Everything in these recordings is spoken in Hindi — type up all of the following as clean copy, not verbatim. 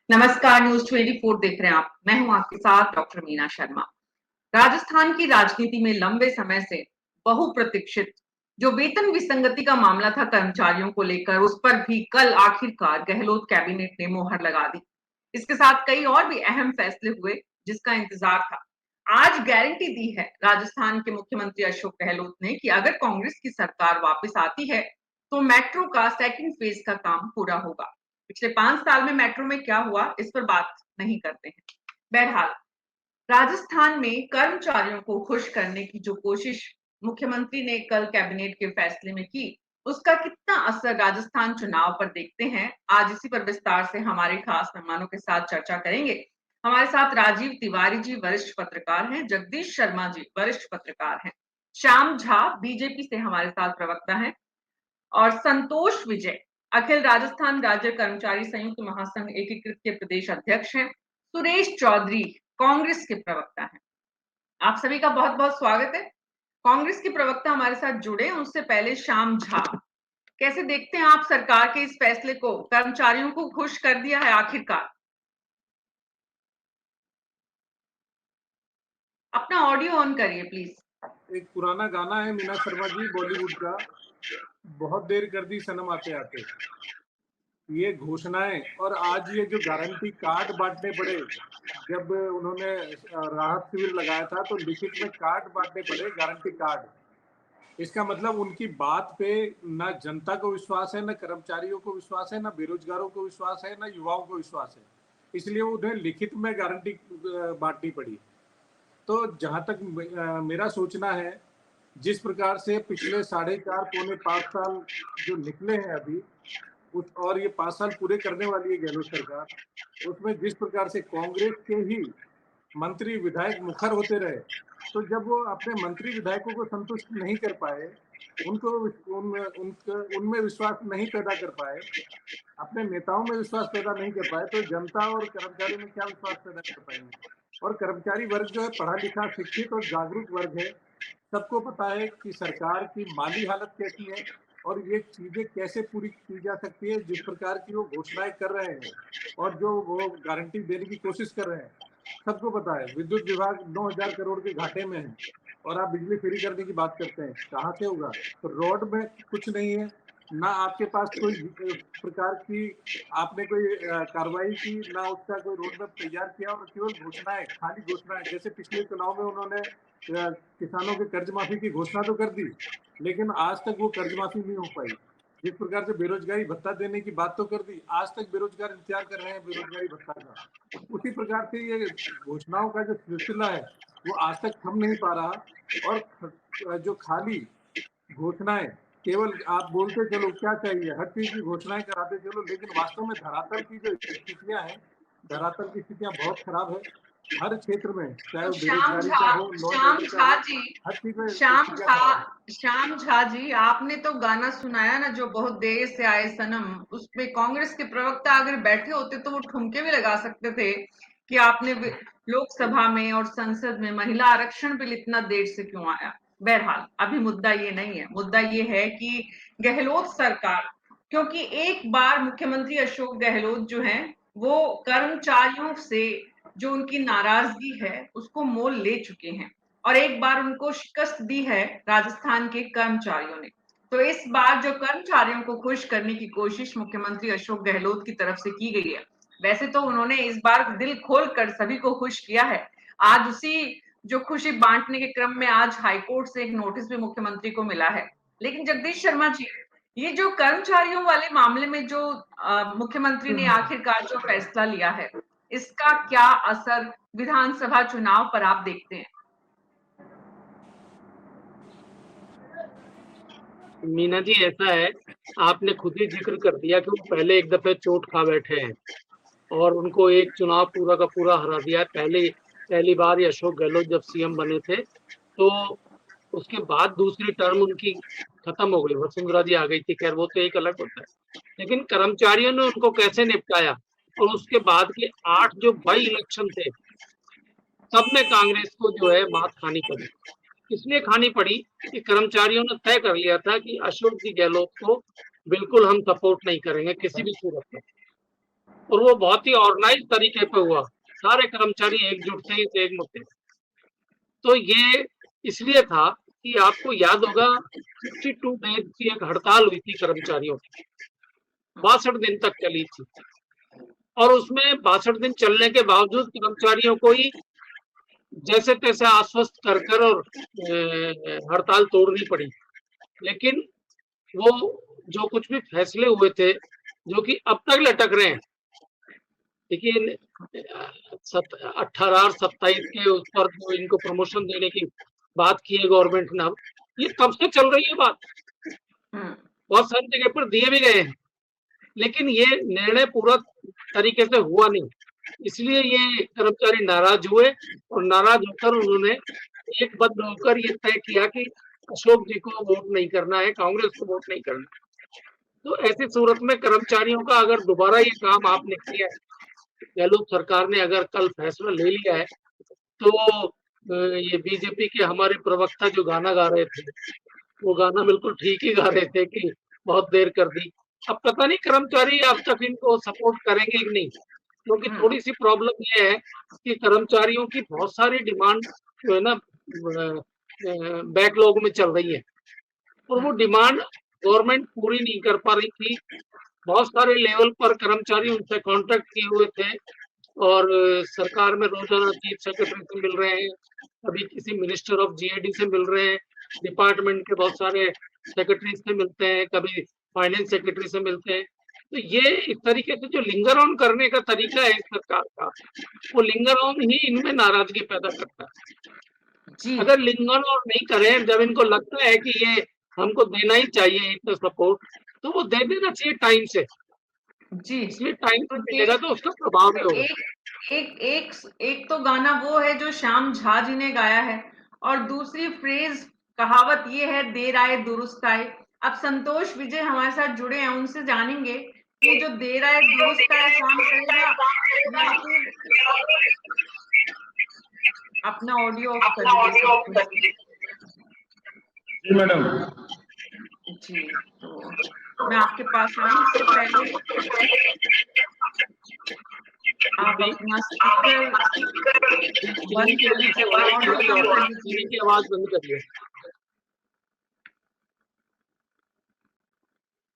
नमस्कार, न्यूज 24 देख रहे हैं आप। मैं हूं आपके साथ डॉक्टर मीना शर्मा। राजस्थान की राजनीति में लंबे समय से बहुप्रतीक्षित जो वेतन विसंगति का मामला था कर्मचारियों को लेकर, उस पर भी कल आखिरकार गहलोत कैबिनेट ने मोहर लगा दी। इसके साथ कई और भी अहम फैसले हुए जिसका इंतजार था। आज गारंटी दी है राजस्थान के मुख्यमंत्री अशोक गहलोत ने कि अगर कांग्रेस की सरकार वापस आती है तो मेट्रो का सेकंड फेज का काम पूरा होगा। पिछले 5 साल में मेट्रो में क्या हुआ, इस पर बात नहीं करते हैं। बहरहाल, राजस्थान में कर्मचारियों को खुश करने की जो कोशिश मुख्यमंत्री ने कल कैबिनेट के फैसले में की, उसका कितना असर राजस्थान चुनाव पर देखते हैं। आज इसी पर विस्तार से हमारे खास मेहमानों के साथ चर्चा करेंगे। हमारे साथ राजीव तिवारी जी वरिष्ठ पत्रकार हैं, जगदीश शर्मा जी वरिष्ठ पत्रकार हैं, श्याम झा बीजेपी से हमारे साथ प्रवक्ता हैं और संतोष विजय अखिल राजस्थान राज्य कर्मचारी संयुक्त महासंघ एकीकृत के प्रदेश अध्यक्ष हैं, सुरेश चौधरी कांग्रेस के प्रवक्ता हैं। आप सभी का बहुत बहुत स्वागत है। कांग्रेस के प्रवक्ता हमारे साथ जुड़े, उससे पहले श्याम झा, कैसे देखते हैं आप सरकार के इस फैसले को? कर्मचारियों को खुश कर दिया है आखिरकार। अपना ऑडियो ऑन करिए प्लीज। एक पुराना गाना है मीना शर्मा जी बॉलीवुड का, बहुत देर कर दी सनम आते आते। ये घोषणाएं और आज ये जो गारंटी कार्ड बांटने पड़े, जब उन्होंने राहत शिविर लगाया था तो लिखित में कार्ड बांटने पड़े, गारंटी कार्ड। इसका मतलब उनकी बात पे ना जनता को विश्वास है, ना कर्मचारियों को विश्वास है, ना बेरोजगारों को विश्वास है, ना युवाओं को विश्वास है। इसलिए उन्हें लिखित में गारंटी बांटनी पड़ी। तो जहां तक मेरा सोचना है, जिस प्रकार से पिछले 4.5 पौने 5 साल जो निकले हैं अभी, उस और ये 5 साल पूरे करने वाली है गहलोत सरकार, उसमें जिस प्रकार से कांग्रेस के ही मंत्री विधायक मुखर होते रहे, तो जब वो अपने मंत्री विधायकों को संतुष्ट नहीं कर पाए, उनको उनमें विश्वास नहीं पैदा कर पाए, अपने नेताओं में विश्वास पैदा नहीं कर पाए, तो जनता और कर्मचारी में क्या विश्वास पैदा कर पाएंगे? और कर्मचारी वर्ग जो है पढ़ा लिखा शिक्षित और जागरूक वर्ग है। सबको पता है कि सरकार की माली हालत कैसी है और ये चीजें कैसे पूरी की जा सकती है। जिस प्रकार की वो घोषणाएं कर रहे हैं और जो वो गारंटी देने की कोशिश कर रहे हैं, सबको पता है विद्युत विभाग 9,000 करोड़ के घाटे में है और आप बिजली फ्री करने की बात करते हैं, कहाँ से होगा? तो रोड में कुछ नहीं है, ना आपके पास कोई प्रकार की आपने कोई कार्रवाई की, ना उसका कोई रोड मैप तैयार किया, और केवल घोषणाएं, खाली घोषणाएं। जैसे पिछले चुनाव में उन्होंने किसानों के कर्ज माफी की घोषणा तो कर दी, लेकिन आज तक वो कर्ज माफी नहीं हो पाई। जिस प्रकार से बेरोजगारी भत्ता देने की बात तो कर दी, आज तक बेरोजगार इंतजार कर रहे हैं बेरोजगारी भत्ता का। उसी प्रकार से ये घोषणाओं का जो सिलसिला है वो आज तक थम नहीं पा रहा। और जो खाली घोषणाएं, केवल आप बोलते चलो क्या चाहिए, हर चीज की घोषणाएं कराते चलो, लेकिन वास्तव में धरातल की जो स्थितियां हैं, धरातल की स्थितियां बहुत खराब है। हर क्षेत्र में, चाहे तो वो बेरोजगारी का हो, लॉ एंड ऑर्डर का हो, हर चीज में स्थितियां खराब है। श्याम झा जी, आपने तो गाना सुनाया ना, जो बहुत देर से आए सनम, उसमें कांग्रेस के प्रवक्ता अगर बैठे होते तो वो ठुमके भी लगा सकते थे कि आपने लोकसभा में और संसद में महिला आरक्षण बिल इतना देर से क्यों आया। बहरहाल, अभी मुद्दा ये नहीं है। मुद्दा ये है कि गहलोत सरकार, क्योंकि एक बार मुख्यमंत्री अशोक गहलोत जो है वो कर्मचारियों से जो उनकी नाराजगी है उसको मोल ले चुके हैं और एक बार उनको शिकस्त दी है राजस्थान के कर्मचारियों ने। तो इस बार जो कर्मचारियों को खुश करने की कोशिश मुख्यमंत्री अशोक गहलोत की तरफ से की गई है, वैसे तो उन्होंने इस बार दिल खोल कर सभी को खुश किया है। आज उसी जो खुशी बांटने के क्रम में आज हाईकोर्ट से एक नोटिस भी मुख्यमंत्री को मिला है। लेकिन जगदीश शर्मा जी, ये जो कर्मचारियों वाले मामले में जो मुख्यमंत्री ने आखिरकार जो फैसला लिया है, इसका क्या असर विधानसभा चुनाव पर आप देखते हैं? मीना जी, ऐसा है, आपने खुद ही जिक्र कर दिया कि वो पहले एक दफे चोट खा बैठे हैं और उनको एक चुनाव पूरा का पूरा हरा दिया है। पहली बार ये अशोक गहलोत जब सीएम बने थे, तो उसके बाद दूसरी टर्म उनकी खत्म हो गई, वसुंधरा जी आ गई थी। खैर, वो तो एक अलग होता है, लेकिन कर्मचारियों ने उनको कैसे निपटाया, और उसके बाद के 8 जो बाई इलेक्शन थे, सब में कांग्रेस को जो है मात खानी पड़ी। इसलिए खानी पड़ी कि कर्मचारियों ने तय कर लिया था कि अशोक जी गहलोत को बिल्कुल हम सपोर्ट नहीं करेंगे किसी भी सूरत में। और वो बहुत ही ऑर्गेनाइज तरीके पे हुआ, सारे कर्मचारी एकजुट थे इस एक मुद्दे पे। तो ये इसलिए था कि आपको याद होगा 62 डेज की एक हड़ताल हुई थी कर्मचारियों की, 62 दिन तक चली थी, और उसमें 62 दिन चलने के बावजूद कर्मचारियों को ही जैसे तैसे आश्वस्त कर और हड़ताल तोड़नी पड़ी। लेकिन वो जो कुछ भी फैसले हुए थे, जो कि अब तक लटक रहे हैं, देखिए 18 और 27 के उस पर जो इनको प्रमोशन देने की बात की है गवर्नमेंट ने, अब ये कब से चल रही है बात, बहुत सारी जगह पर दिए भी गए हैं, लेकिन ये निर्णय पूरा तरीके से हुआ नहीं, इसलिए ये कर्मचारी नाराज हुए और नाराज होकर उन्होंने एकबद्ध होकर ये तय किया कि अशोक जी को वोट नहीं करना है, कांग्रेस को वोट नहीं करना। तो ऐसी सूरत में कर्मचारियों का अगर दोबारा ये काम आपने किया है, गहलोत सरकार ने अगर कल फैसला ले लिया है, तो ये बीजेपी के हमारे प्रवक्ता जो गाना गा रहे थे, वो गाना बिल्कुल ठीक ही गा रहे थे कि बहुत देर कर दी। अब पता नहीं कर्मचारी अब तक इनको सपोर्ट करेंगे कि नहीं, क्योंकि थोड़ी सी प्रॉब्लम ये है कि कर्मचारियों की बहुत सारी डिमांड जो है ना बैकलॉग में चल रही है, और वो डिमांड गवर्नमेंट पूरी नहीं कर पा रही थी। बहुत सारे लेवल पर कर्मचारी उनसे कॉन्टेक्ट किए हुए थे और सरकार में रोजाना चीफ सेक्रेटरी से मिल रहे हैं, कभी किसी मिनिस्टर ऑफ जीएडी से मिल रहे हैं, डिपार्टमेंट के बहुत सारे सेक्रेटरी से मिलते हैं, कभी फाइनेंस सेक्रेटरी से मिलते हैं। तो ये इस तरीके से जो लिंगर ऑन करने का तरीका है सरकार का, वो लिंगर ऑन ही इनमें नाराजगी पैदा करता है। अगर लिंगर ऑन नहीं करें, जब इनको लगता है कि ये हमको देना ही चाहिए इतना सपोर्ट, तो वो दे देना चाहिए टाइम से जी। इसलिए टाइम से मिलेगा तो उसका प्रभाव भी होगा। एक तो गाना वो है जो श्याम झा जी ने गाया है, और दूसरी फ्रेज कहावत ये है, देर आए दुरुस्त आए। अब संतोष विजय हमारे साथ जुड़े हैं, उनसे जानेंगे कि जो देर आए दुरुस्त आए काम करेगा या फिर अपना ऑडियो ऑफ कर लीजिए। जी मैडम। जी, तो मैं आपके पास आऊँ इससे पहले आप अपना स्पीकर बंद कर लीजिए और ऑडियो कम कर लीजिए की आवाज बंद करिए।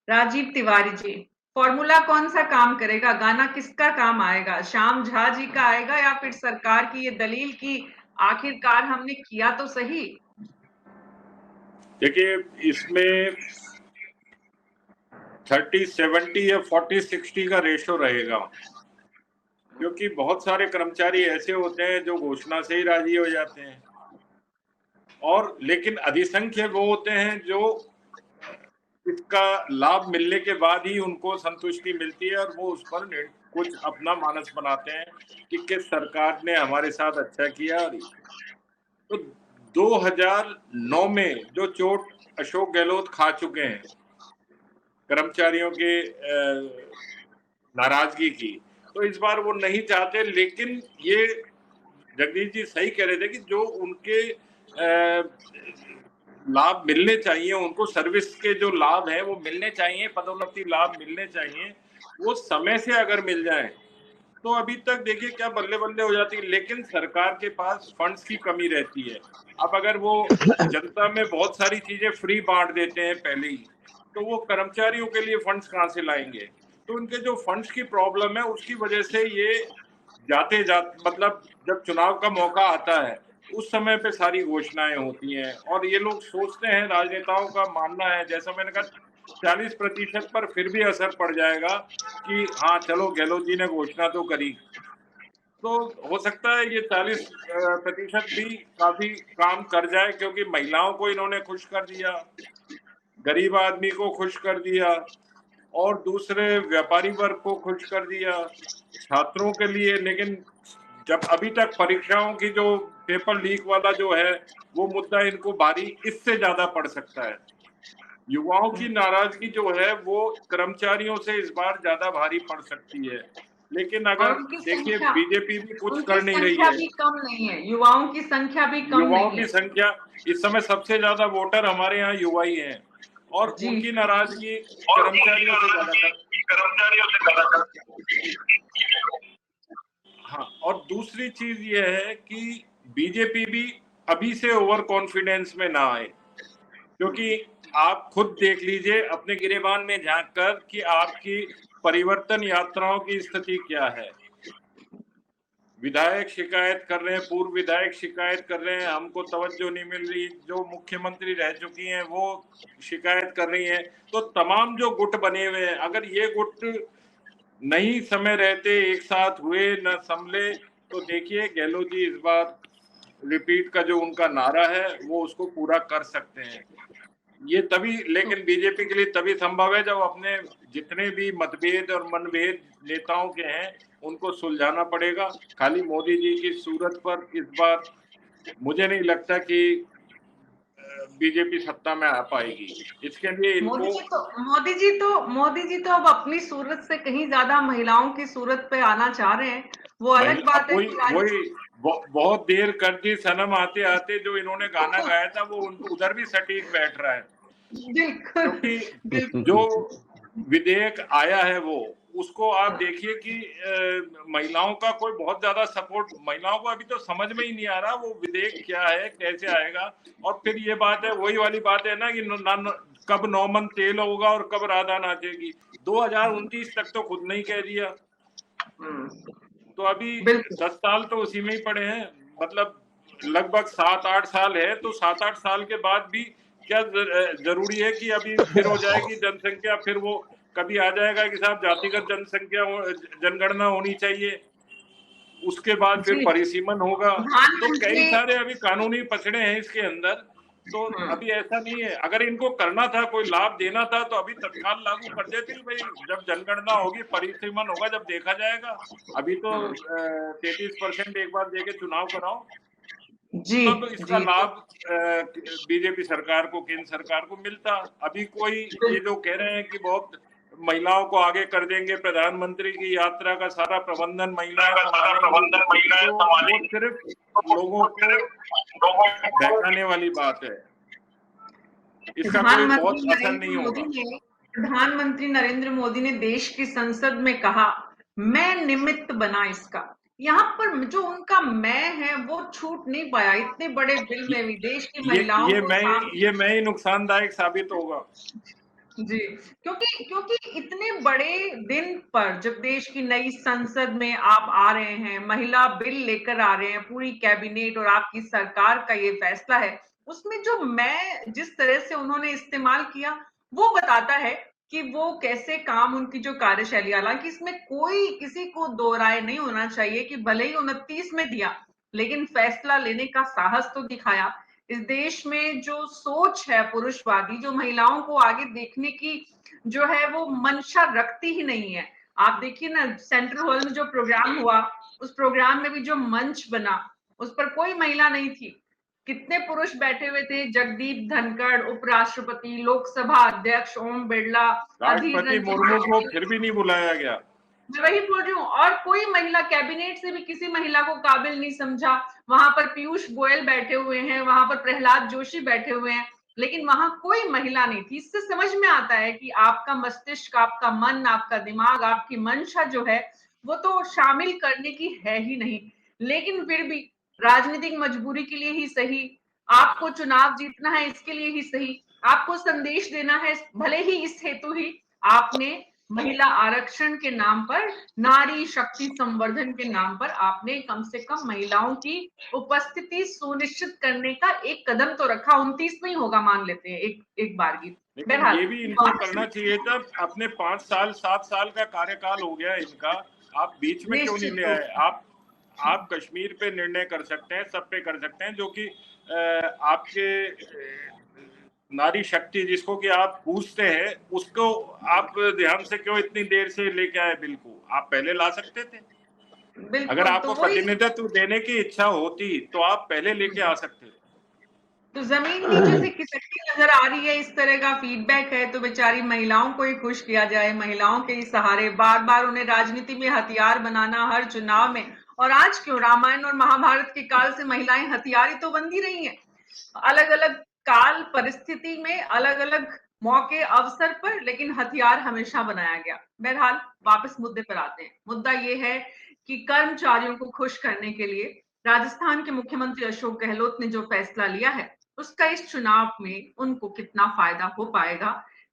राजीव तिवारी जी, फॉर्मूला कौन सा काम करेगा, गाना किसका काम आएगा, श्याम झा जी का आएगा या फिर सरकार की ये दलील की आखिरकार हमने किया तो सही? देखिए इसमें 30-70 या 40-60 का रेशो रहेगा, क्योंकि बहुत सारे कर्मचारी ऐसे होते हैं जो घोषणा से ही राजी हो जाते हैं, और लेकिन अधिसंख्य वो होते हैं जो इसका लाभ मिलने के बाद ही उनको संतुष्टि मिलती है और वो उस पर कुछ अपना मानस बनाते हैं कि किस सरकार ने हमारे साथ अच्छा किया। तो 2009 में जो चोट अशोक गहलोत खा चुके हैं कर्मचारियों के नाराजगी की, तो इस बार वो नहीं चाहते। लेकिन ये जगदीश जी सही कह रहे थे कि जो उनके लाभ मिलने चाहिए, उनको सर्विस के जो लाभ हैं वो मिलने चाहिए, पदोन्नति लाभ मिलने चाहिए, वो समय से अगर मिल जाए तो अभी तक देखिए क्या बल्ले बल्ले हो जाती है। लेकिन सरकार के पास फंड्स की कमी रहती है। अब अगर वो जनता में बहुत सारी चीजें फ्री बांट देते हैं पहले ही, तो वो कर्मचारियों के लिए फंड्स कहाँ से लाएंगे? तो उनके जो फंड्स की प्रॉब्लम है उसकी वजह से ये जाते मतलब जब चुनाव का मौका आता है उस समय पे सारी घोषणाएं होती हैं, और ये लोग सोचते हैं, राजनेताओं का मानना है, जैसा मैंने कहा 40% पर फिर भी असर पड़ जाएगा कि हाँ चलो गहलोत जी ने घोषणा तो करी। तो हो सकता है ये 40% भी काफी काम कर जाए, क्योंकि महिलाओं को इन्होंने खुश कर दिया, गरीब आदमी को खुश कर दिया, और दूसरे व्यापारी वर्ग को खुश कर दिया, छात्रों के लिए। लेकिन जब अभी तक परीक्षाओं की जो पेपर लीक वाला जो है वो मुद्दा इनको भारी इससे ज्यादा पड़ सकता है। युवाओं की नाराजगी जो है वो कर्मचारियों से इस बार ज्यादा भारी पड़ सकती है। लेकिन अगर देखिए बीजेपी भी कुछ कर नहीं रही है, कम नहीं है, युवाओं की संख्या भी कम नहीं है। युवाओं की संख्या इस समय सबसे ज्यादा वोटर हमारे यहाँ युवा ही हैं, और उनकी नाराजगी कर्मचारियों से ज्यादा कर्मचारियों से करना चाहते हैं। हाँ, और दूसरी चीज ये है कि बीजेपी भी अभी से ओवर कॉन्फिडेंस में ना आए, क्योंकि आप खुद देख लीजिए अपने गिरेबान में झांक कर कि आपकी परिवर्तन यात्राओं की स्थिति क्या है। विधायक शिकायत कर रहे हैं, पूर्व विधायक शिकायत कर रहे हैं, हमको तवज्जो नहीं मिल रही, जो मुख्यमंत्री रह चुकी हैं वो शिकायत कर रही हैं। तो तमाम जो गुट बने हुए हैं, अगर ये गुट नहीं समय रहते एक साथ हुए, न संभले, तो देखिए गहलोत जी इस बार रिपीट का जो उनका नारा है वो उसको पूरा कर सकते हैं। ये तभी, लेकिन बीजेपी के लिए तभी संभव है जब अपने जितने भी मतभेद और मनभेद नेताओं के हैं उनको सुलझाना पड़ेगा। खाली मोदी जी की सूरत पर इस बार मुझे नहीं लगता कि बीजेपी सत्ता में आ पाएगी। इसके लिए इनको मोदी जी तो अब अपनी सूरत से कहीं ज्यादा महिलाओं की सूरत पे आना चाह रहे हैं। वो अलग बात है वही बहुत देर कर दी सनम आते आते, जो इन्होंने गाना गाया था वो उनको उधर भी सटीक बैठ रहा है, क्योंकि जो विधेयक आया है वो उसको आप देखिए कि महिलाओं का कोई बहुत ज्यादा सपोर्ट, महिलाओं को अभी तो समझ में ही नहीं आ रहा वो विधेयक क्या है, कैसे आएगा। और फिर ये बात है, वही वाली बात है ना कि कब 9 मन तेल होगा और कब राधा नाचेगी। 2029 तक तो खुद नहीं कह दिया, तो अभी 10 साल तो उसी में ही पड़े हैं, मतलब लगभग 7-8 साल है। तो 7-8 साल के बाद भी क्या जरूरी है कि अभी फिर हो जाएगी जनसंख्या, फिर वो कभी आ जाएगा कि साहब जातिगत जनसंख्या जनगणना होनी चाहिए, उसके बाद फिर परिसीमन होगा। तो कई सारे अभी कानूनी पचड़े हैं इसके अंदर। तो अभी ऐसा नहीं है, अगर इनको करना था, कोई लाभ देना था तो अभी तत्काल लागू कर देते भाई, जब जनगणना होगी, परिसीमन होगा, जब देखा जाएगा। अभी तो 33% एक बार देके चुनाव कराओ, तब इसका लाभ बीजेपी सरकार को, केंद्र सरकार को मिलता। अभी कोई ये जो कह रहे हैं कि बहुत महिलाओं को आगे कर देंगे, प्रधानमंत्री की यात्रा का सारा प्रबंधन महिलाएं संभालेंगी, तो सिर्फ लोगों को बहकाने वाली बात है, इसका कोई बहुत असर नहीं होगा। प्रधानमंत्री नरेंद्र मोदी ने देश की संसद में कहा, मैं निमित्त बना इसका। यहाँ पर जो उनका मैं है वो छूट नहीं पाया। इतने बड़े बिल में विदेश की महिलाओं ये मैं ही नुकसानदायक साबित होगा जी, क्योंकि इतने बड़े दिन पर जब देश की नई संसद में आप आ रहे हैं, महिला बिल लेकर आ रहे हैं, पूरी कैबिनेट और आपकी सरकार का ये फैसला है, उसमें जो मैं जिस तरह से उन्होंने इस्तेमाल किया वो बताता है कि वो कैसे काम, उनकी जो कार्यशैली, हालांकि इसमें कोई किसी को दो राय नहीं होना चाहिए कि भले ही 29 में दिया लेकिन फैसला लेने का साहस तो दिखाया। इस देश में जो सोच है पुरुषवादी, जो महिलाओं को आगे देखने की जो है वो मंशा रखती ही नहीं है। आप देखिए ना, सेंट्रल हॉल में जो प्रोग्राम हुआ, उस प्रोग्राम में भी जो मंच बना उस पर कोई महिला नहीं थी। कितने पुरुष बैठे हुए थे, जगदीप धनखड़, उपराष्ट्रपति, लोकसभा अध्यक्ष ओम बिरला, राष्ट्रपति मुर्मू को फिर भी नहीं बुलाया गया। मैं वही बोल रही हूँ, और कोई महिला कैबिनेट से भी किसी महिला को काबिल नहीं समझा। वहां पर पीयूष गोयल बैठे हुए हैं, वहां पर प्रहलाद जोशी बैठे हुए हैं, लेकिन वहां कोई महिला नहीं थी। इससे समझ में आता है कि आपका मस्तिष्क, आपका मन, आपका दिमाग, आपकी मंशा जो है वो तो शामिल करने की है ही नहीं। लेकिन फिर भी राजनीतिक मजबूरी के लिए ही सही, आपको चुनाव जीतना है इसके लिए ही सही, आपको संदेश देना है, भले ही इस हेतु ही आपने महिला आरक्षण के नाम पर, नारी शक्ति संवर्धन के नाम पर आपने कम से कम महिलाओं की उपस्थिति सुनिश्चित करने का एक कदम तो रखा। 29 में ही होगा मान लेते हैं एक बार की। लेकिन ये भी इनको करना चाहिए था, अपने 5 साल 7 साल का कार्यकाल हो गया इनका, आप बीच में क्यों नहीं ले आए? आप कश्मीर पे निर्णय कर सकते हैं, सब पे कर सकते हैं, जो कि आपके नारी शक्ति जिसको कि आप पूछते हैं, उसको आप ध्यान से क्यों इतनी देर से लेके आए बिल को? आप पहले ला सकते थे। अगर आपको प्रतिनिधित्व देने की इच्छा होती तो आप पहले लेके आ सकते थे। तो जमीन नीचे से खिसकती नजर आ रही है, इस तरह का फीडबैक है। तो बेचारी महिलाओं को ही खुश किया जाए, महिलाओं के ही सहारे बार बार उन्हें राजनीति में हथियार बनाना हर चुनाव में। और आज क्यों, रामायण और महाभारत के काल से महिलाएं हथियार ही तो बनती रही हैं। अलग अलग काल परिस्थिति में अलग अलग मौके अवसर पर, लेकिन हथियार हमेशा बनाया गया। बहरहाल वापस मुद्दे पर आते हैं। मुद्दा ये है कि कर्मचारियों को खुश करने के लिए राजस्थान के मुख्यमंत्री अशोक गहलोत ने जो फैसला लिया है, उसका इस चुनाव में उनको कितना फायदा हो पाएगा।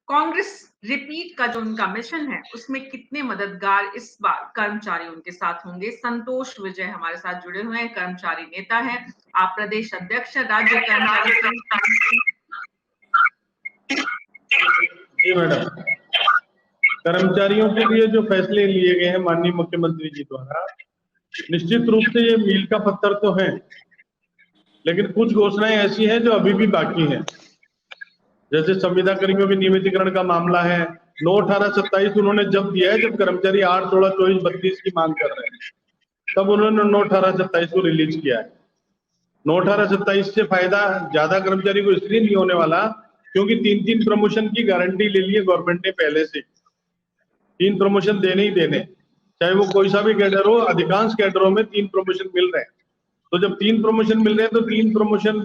कांग्रेस रिपीट का जो उनका मिशन है, उसमें कितने मददगार इस बार कर्मचारी उनके साथ होंगे। संतोष विजय हमारे साथ जुड़े हुए हैं, कर्मचारी नेता हैं, आप प्रदेश अध्यक्ष हैं राज्य कर्मचारी। जी मैडम, कर्मचारियों के लिए जो फैसले लिए गए हैं माननीय मुख्यमंत्री जी द्वारा, निश्चित रूप से ये मील का पत्थर तो है, लेकिन कुछ घोषणाएं ऐसी हैं जो अभी भी बाकी हैं। जैसे संविदा कर्मियों के नियमितीकरण का मामला है, 9/18/27 उन्होंने जब दिया है, जब कर्मचारी 8/16/24/32 की मांग कर रहे हैं, तब उन्होंने 9/18/27 को रिलीज किया है। 9/18/27 से फायदा ज्यादा कर्मचारी को इसलिए नहीं होने वाला क्योंकि 3 प्रमोशन की गारंटी ले ली है गवर्नमेंट ने पहले से। 3 प्रमोशन देने ही देने, चाहे वो कोई सा भी कैडर हो, अधिकांश कैडरों में 3 प्रमोशन मिल रहे हैं। तो जब 3 प्रमोशन मिल रहे हैं तो 3 प्रमोशन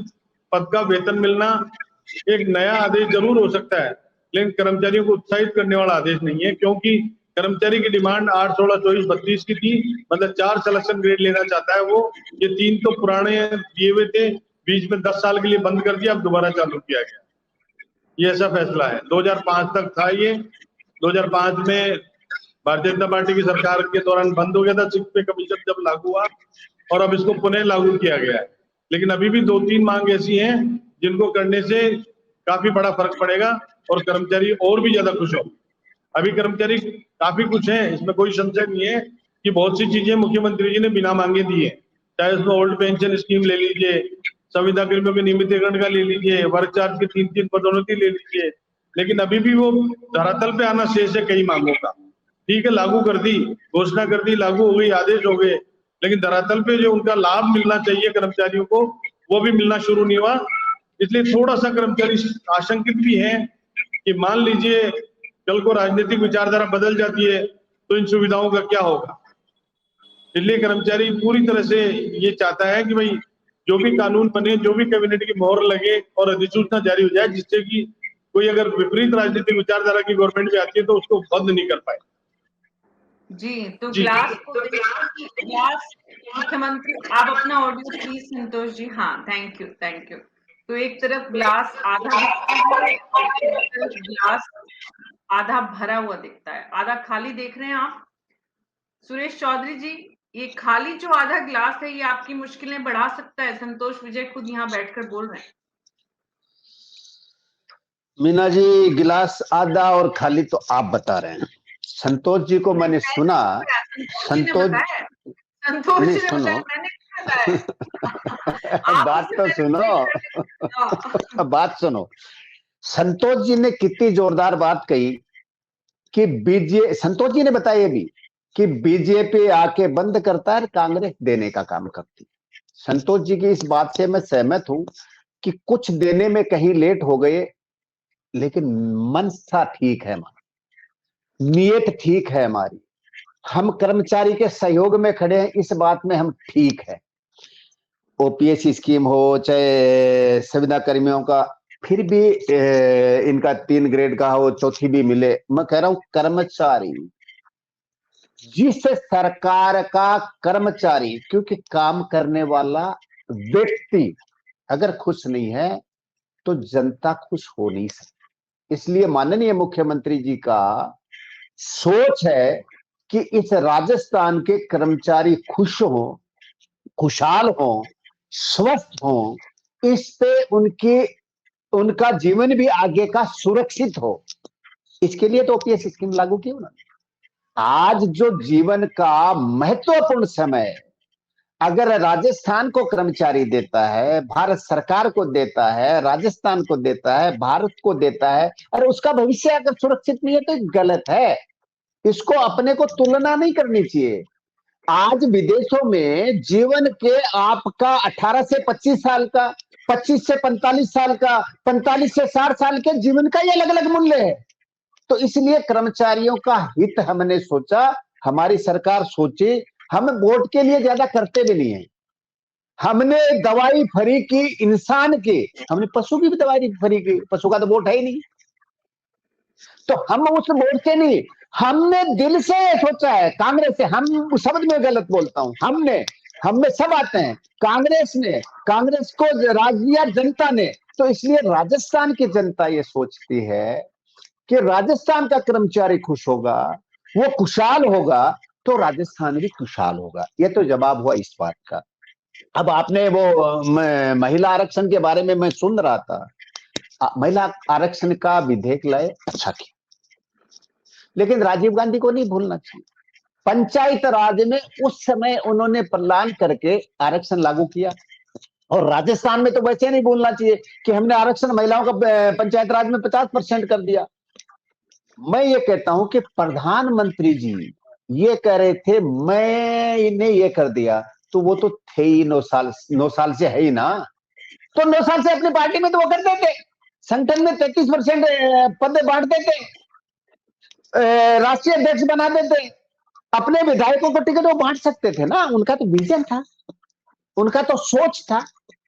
पद का वेतन मिलना एक नया आदेश जरूर हो सकता है, लेकिन कर्मचारियों को उत्साहित करने वाला आदेश नहीं है, क्योंकि कर्मचारी की डिमांड 8/16/24/32 की थी, मतलब 4 सिलेक्शन ग्रेड लेना चाहता है वो। ये 3 तो पुराने दिए हुए थे, बीच में 10 साल के लिए बंद कर दिया, अब दोबारा चालू किया गया। ये ऐसा फैसला है। 2005 तक था ये, 2005 में भारतीय जनता पार्टी की सरकार के दौरान बंद हो गया था सिक्स पे कमीशन जब लागू हुआ, और अब इसको पुनः लागू किया गया है। लेकिन अभी भी 2-3 मांग ऐसी हैं जिनको करने से काफी बड़ा फर्क पड़ेगा और कर्मचारी और भी ज्यादा खुश हो। अभी कर्मचारी काफी कुछ है, इसमें कोई संशय नहीं है कि बहुत सी चीजें मुख्यमंत्री जी ने बिना मांगे दी है। चाहे उसमें ओल्ड पेंशन स्कीम ले लीजिए, संविदा कर्मियों के नियमितीकरण का ले लीजिए, वर्क चार्ज की 3 पदोन्नति ले लीजिए, लेकिन अभी भी वो धरातल पे आना शेष है कई मांगों का। ठीक है, लागू कर दी, घोषणा कर दी, लागू हो गई, आदेश हो गए, लेकिन धरातल पे जो उनका लाभ मिलना चाहिए कर्मचारियों को, वो भी मिलना शुरू नहीं हुआ। इसलिए थोड़ा सा कर्मचारी आशंकित भी है कि मान लीजिए कल को राजनीतिक विचारधारा बदल जाती है तो इन सुविधाओं का क्या होगा। इसलिए कर्मचारी पूरी तरह से ये चाहता है कि भाई जो भी कानून बने, जो भी कैबिनेट की मोहर लगे और अधिसूचना जारी हो जाए, जिससे कि कोई अगर विपरीत राजनीतिक विचारधारा की गवर्नमेंट भी आती है तो उसको बंद नहीं कर पाए। जी, तो ग्लास मुख्यमंत्री, आप अपना ऑडियो प्लीज संतोष जी। हाँ, थैंक यू। तो एक तरफ ग्लास आधा ग्लास आधा भरा हुआ दिखता है, आधा खाली देख रहे हैं आप। सुरेश चौधरी जी, ये खाली जो आधा ग्लास है, ये आपकी मुश्किलें बढ़ा सकता है। संतोष विजय खुद यहाँ बैठकर बोल रहे हैं। मीना जी, गिलास आधा और खाली तो आप बता रहे हैं। संतोष जी को मैंने सुना, संतोष जी सुनो बात तो सुनो बात सुनो। संतोष जी ने कितनी जोरदार बात कही कि संतोष जी ने बताया भी कि बीजेपी आके बंद करता है, कांग्रेस देने का काम करती। संतोष जी की इस बात से मैं सहमत हूं कि कुछ देने में कहीं लेट हो गए, लेकिन मनसा ठीक है, नियत ठीक है हमारी, हम कर्मचारी के सहयोग में खड़े हैं, इस बात में हम ठीक है। ओपीएस स्कीम हो चाहे संविदा कर्मियों का, फिर भी इनका 3 ग्रेड का हो, चौथी भी मिले। मैं कह रहा हूं कर्मचारी, जिस सरकार का कर्मचारी, क्योंकि काम करने वाला व्यक्ति अगर खुश नहीं है तो जनता खुश हो नहीं सकती। इसलिए माननीय मुख्यमंत्री जी का सोच है कि इस राजस्थान के कर्मचारी खुश हो, खुशहाल हो, स्वस्थ हो, इस पे उनका जीवन भी आगे का सुरक्षित हो। इसके लिए तो ओपीएस स्कीम लागू की उन्होंने। आज जो जीवन का महत्वपूर्ण समय अगर राजस्थान को कर्मचारी देता है, भारत सरकार को देता है, राजस्थान को देता है, भारत को देता है, और उसका भविष्य अगर सुरक्षित नहीं है तो गलत है। इसको अपने को तुलना नहीं करनी चाहिए। आज विदेशों में जीवन के आपका 18 से 25 साल का, 25 से 45 साल का, 45 से 60 साल के जीवन का ये अलग अलग मूल्य है। तो इसलिए कर्मचारियों का हित हमने सोचा, हमारी सरकार सोचे। हम वोट के लिए ज्यादा करते भी नहीं है। हमने दवाई फ्री की इंसान की, हमने पशु की भी दवाई फ्री की, पशु का तो वोट है ही नहीं। तो हम उस मोर्चे नहीं, हमने दिल से सोचा है कांग्रेस से, हम शब्द में गलत बोलता हूं, हम में सब आते हैं, कांग्रेस को राज दिया जनता ने, तो इसलिए राजस्थान की जनता ये सोचती है कि राजस्थान का कर्मचारी खुश होगा, वो खुशहाल होगा, तो राजस्थान भी खुशहाल होगा। ये तो जवाब हुआ इस बात का। अब आपने वो महिला आरक्षण के बारे में मैं सुन रहा था, महिला आरक्षण का विधेयक लाए, अच्छा किया, लेकिन राजीव गांधी को नहीं भूलना चाहिए। पंचायत राज में उस समय उन्होंने प्लान करके आरक्षण लागू किया, और राजस्थान में तो वैसे नहीं भूलना चाहिए कि हमने आरक्षण महिलाओं का पंचायत राज में 50% कर दिया। मैं ये कहता हूं कि प्रधानमंत्री जी ये कह रहे थे मैंने ये कर दिया, तो वो तो थे ही 9 साल से है ही ना, तो 9 साल से अपनी पार्टी में तो वो करते थे, संगठन में 33% पद बांटते थे, राष्ट्रीय अध्यक्ष बना देते, अपने विधायकों को टिकट वो बांट सकते थे ना। उनका तो विजन था, उनका तो सोच था,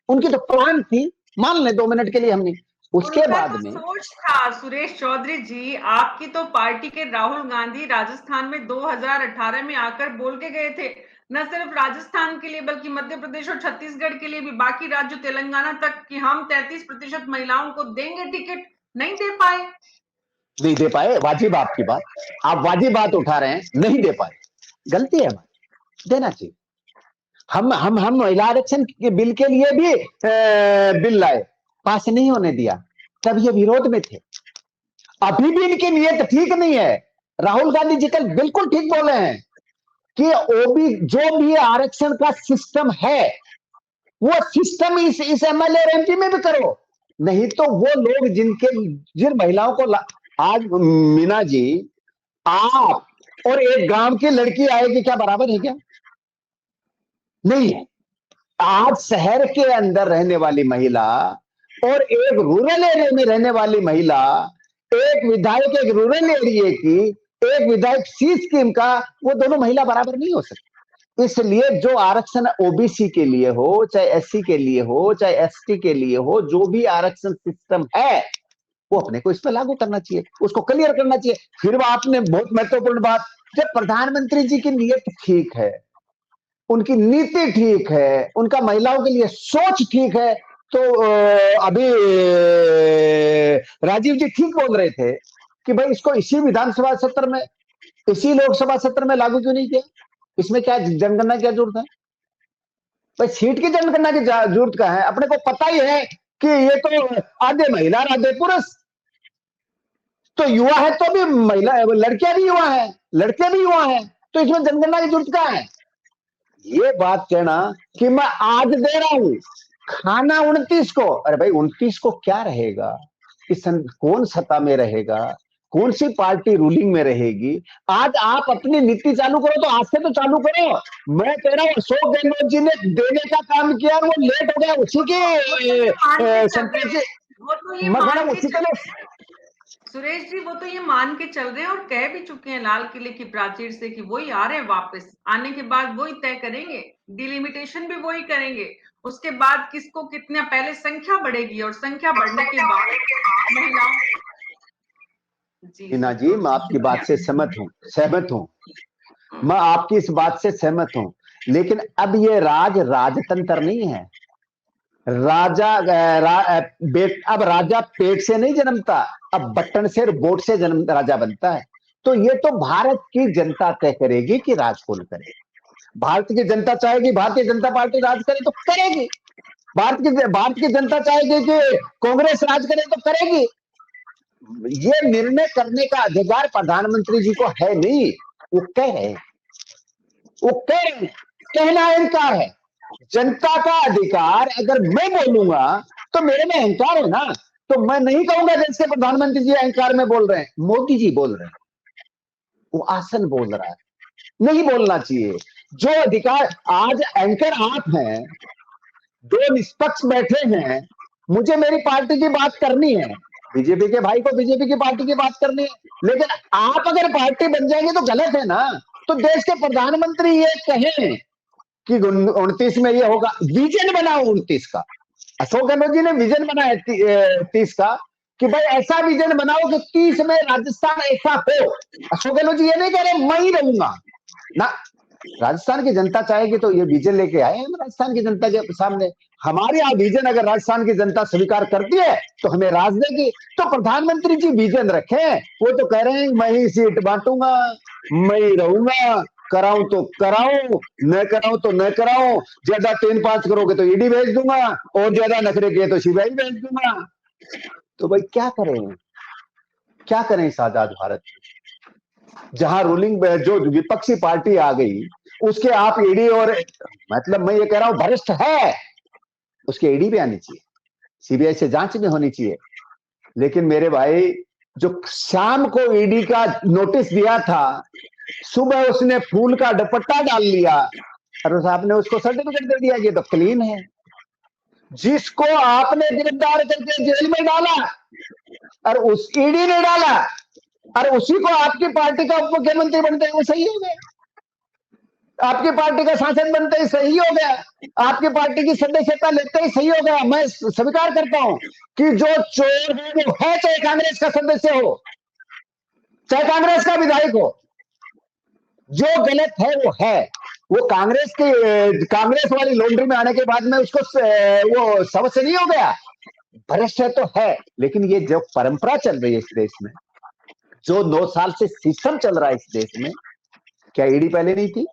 उनकी तो प्लान थी, मान ले 2 मिनट के लिए हमने। उसके बाद में सोच था सुरेश चौधरी जी, आपकी तो पार्टी के राहुल गांधी राजस्थान में 2018 में आकर बोल के गए थे, न सिर्फ राजस्थान के लिए बल्कि मध्य प्रदेश और छत्तीसगढ़ के लिए भी, बाकी राज्यों तेलंगाना तक, कि हम 33% महिलाओं को देंगे टिकट, नहीं दे पाए। वाजिब आपकी बात, आप वाजिब बात उठा रहे हैं, नहीं दे पाए, गलती है हमारी, देना चाहिए। हम महिला आरक्षण के बिल के लिए भी बिल लाए, पास नहीं होने दिया, तब ये विरोध में थे। अभी भी इनकी नीयत ठीक नहीं है। राहुल गांधी जी कल बिल्कुल ठीक बोले हैं कि ओबी जो भी आरक्षण का सिस्टम है, वो सिस्टम इस एमएलए और एमपी में भी करो, नहीं तो वो लोग जिन महिलाओं को आज मीना जी, आप और एक गांव की लड़की आएगी, क्या बराबर है क्या? नहीं है। आज शहर के अंदर रहने वाली महिला और एक रूरल एरिया में रहने वाली महिला, एक विधायक एक रूरल एरिया की, एक विधायक सी स्कीम का, वो दोनों महिला बराबर नहीं हो सकती। इसलिए जो आरक्षण ओबीसी के लिए हो, चाहे एससी के लिए हो, चाहे एसटी के लिए हो, जो भी आरक्षण सिस्टम है वो अपने को इस पर लागू करना चाहिए, उसको क्लियर करना चाहिए। फिर आपने बहुत महत्वपूर्ण बात, जब प्रधानमंत्री जी की नीयत ठीक है, उनकी नीति ठीक है, उनका महिलाओं के लिए सोच ठीक है, तो अभी राजीव जी ठीक बोल रहे थे कि भाई इसको इसी विधानसभा सत्र में, इसी लोकसभा सत्र में लागू क्यों नहीं किया? इसमें क्या जनगणना की जरूरत है? भाई सीट की जनगणना की जरूरत का है? अपने को पता ही है कि ये तो आधे महिला आधे पुरुष, तो युवा है तो भी महिला, लड़कियां भी युवा है, लड़के भी युवा है, तो इसमें जनगणना की जरूरत क्या है? ये बात कहना कि मैं आज दे रहा हूं खाना 29 को, अरे भाई 29 को क्या रहेगा, कौन सत्ता में रहेगा, कौन सी पार्टी रूलिंग में रहेगी? आज आप अपनी नीति चालू करो, तो आज से तो चालू करो। मैं कह रहा हूं अशोक गहलोत जी ने देने का काम किया, वो लेट हो गया, उसी के सुरेश जी, वो तो ये मान के चल रहे हैं और कह भी चुके हैं लाल किले की प्राचीर से कि वही आ रहे हैं वापस, आने के बाद वही तय करेंगे, डिलिमिटेशन भी वही करेंगे, उसके बाद किसको कितना, पहले संख्या बढ़ेगी और संख्या बढ़ने के बाद महिलाओं। मीना जी, मैं आपकी बात से सहमत हूं, मैं आपकी इस बात से सहमत हूं, लेकिन अब ये राजतंत्र नहीं है। अब राजा पेट से नहीं जन्मता, अब बटन से, वोट से राजा बनता है। तो ये तो भारत की जनता तय करेगी कि राज कौन करे। भारत की जनता चाहेगी भारतीय जनता पार्टी राज करे तो करेगी, भारत की जनता चाहेगी कि कांग्रेस राज करे तो करेगी। ये निर्णय करने का अधिकार प्रधानमंत्री जी को है नहीं, वो कह रहे हैं, कहना अहंकार है। जनता का अधिकार अगर मैं बोलूंगा तो मेरे में अहंकार है ना, तो मैं नहीं कहूंगा जैसे प्रधानमंत्री जी अहंकार में बोल रहे हैं, मोदी जी बोल रहे हैं, वो आसन बोल रहा है, नहीं बोलना चाहिए। जो अधिकार, आज एंकर आप हैं, 2 निष्पक्ष बैठे हैं, मुझे मेरी पार्टी की बात करनी है, बीजेपी के भाई को बीजेपी की पार्टी की बात करनी है, लेकिन आप अगर पार्टी बन जाएंगे तो गलत है ना। तो देश के प्रधानमंत्री ये कहें कि 29 में ये होगा, विजन बनाओ 29 का। अशोक गहलोत जी ने विजन बनाया 30 का कि भाई ऐसा विजन बनाओ कि 30 में राजस्थान ऐसा हो। अशोक गहलोत जी ये नहीं कह रहे मैं ही रहूंगा ना, राजस्थान की जनता चाहेगी तो ये विजन लेके आए हम राजस्थान की जनता के सामने। हमारे यहाँ विजन अगर राजस्थान की जनता स्वीकार करती है तो हमें राज देगी। तो प्रधानमंत्री जी विजन रखें, वो तो कह रहे हैं मैं ही सीट बांटूंगा, मैं ही रहूंगा, कराऊं तो कराऊं, न कराऊं तो न कराऊं, ज्यादा 3-5 करोगे तो ईडी भेज दूंगा, और ज्यादा नखरे किए तो सीबीआई भेज दूंगा। तो भाई क्या करें इस आजाद भारत में, जहां रूलिंग जो विपक्षी पार्टी आ गई उसके आप ईडी, और मतलब मैं ये कह रहा हूं भ्रष्ट है उसके ईडी भी आनी चाहिए, सीबीआई से जांच भी होनी चाहिए। लेकिन मेरे भाई जो शाम को ईडी का नोटिस दिया था, सुबह उसने फूल का दुपट्टा डाल लिया और आपने उसको सर्टिफिकेट दे दिया, ये तो क्लीन है। जिसको आपने गिरफ्तार करके जेल में डाला और उस ईडी ने डाला और उसी को आपकी पार्टी का उप मुख्यमंत्री बनते हुए सही हो गया, आपकी पार्टी का सांसद बनते ही सही हो गया, आपकी पार्टी की सदस्यता लेते ही सही हो गया। मैं स्वीकार करता हूं कि जो चोर है वो है, चाहे कांग्रेस का सदस्य हो, चाहे कांग्रेस का विधायक हो, जो गलत है वो है। वो कांग्रेस वाली लॉन्ड्री में आने के बाद में उसको वो सबक से नहीं हो गया, भ्रष्ट है तो है। लेकिन ये जो परंपरा चल रही है इस देश में, जो 9 साल से सिस्टम चल रहा है इस देश में, क्या ईडी पहले नहीं थी,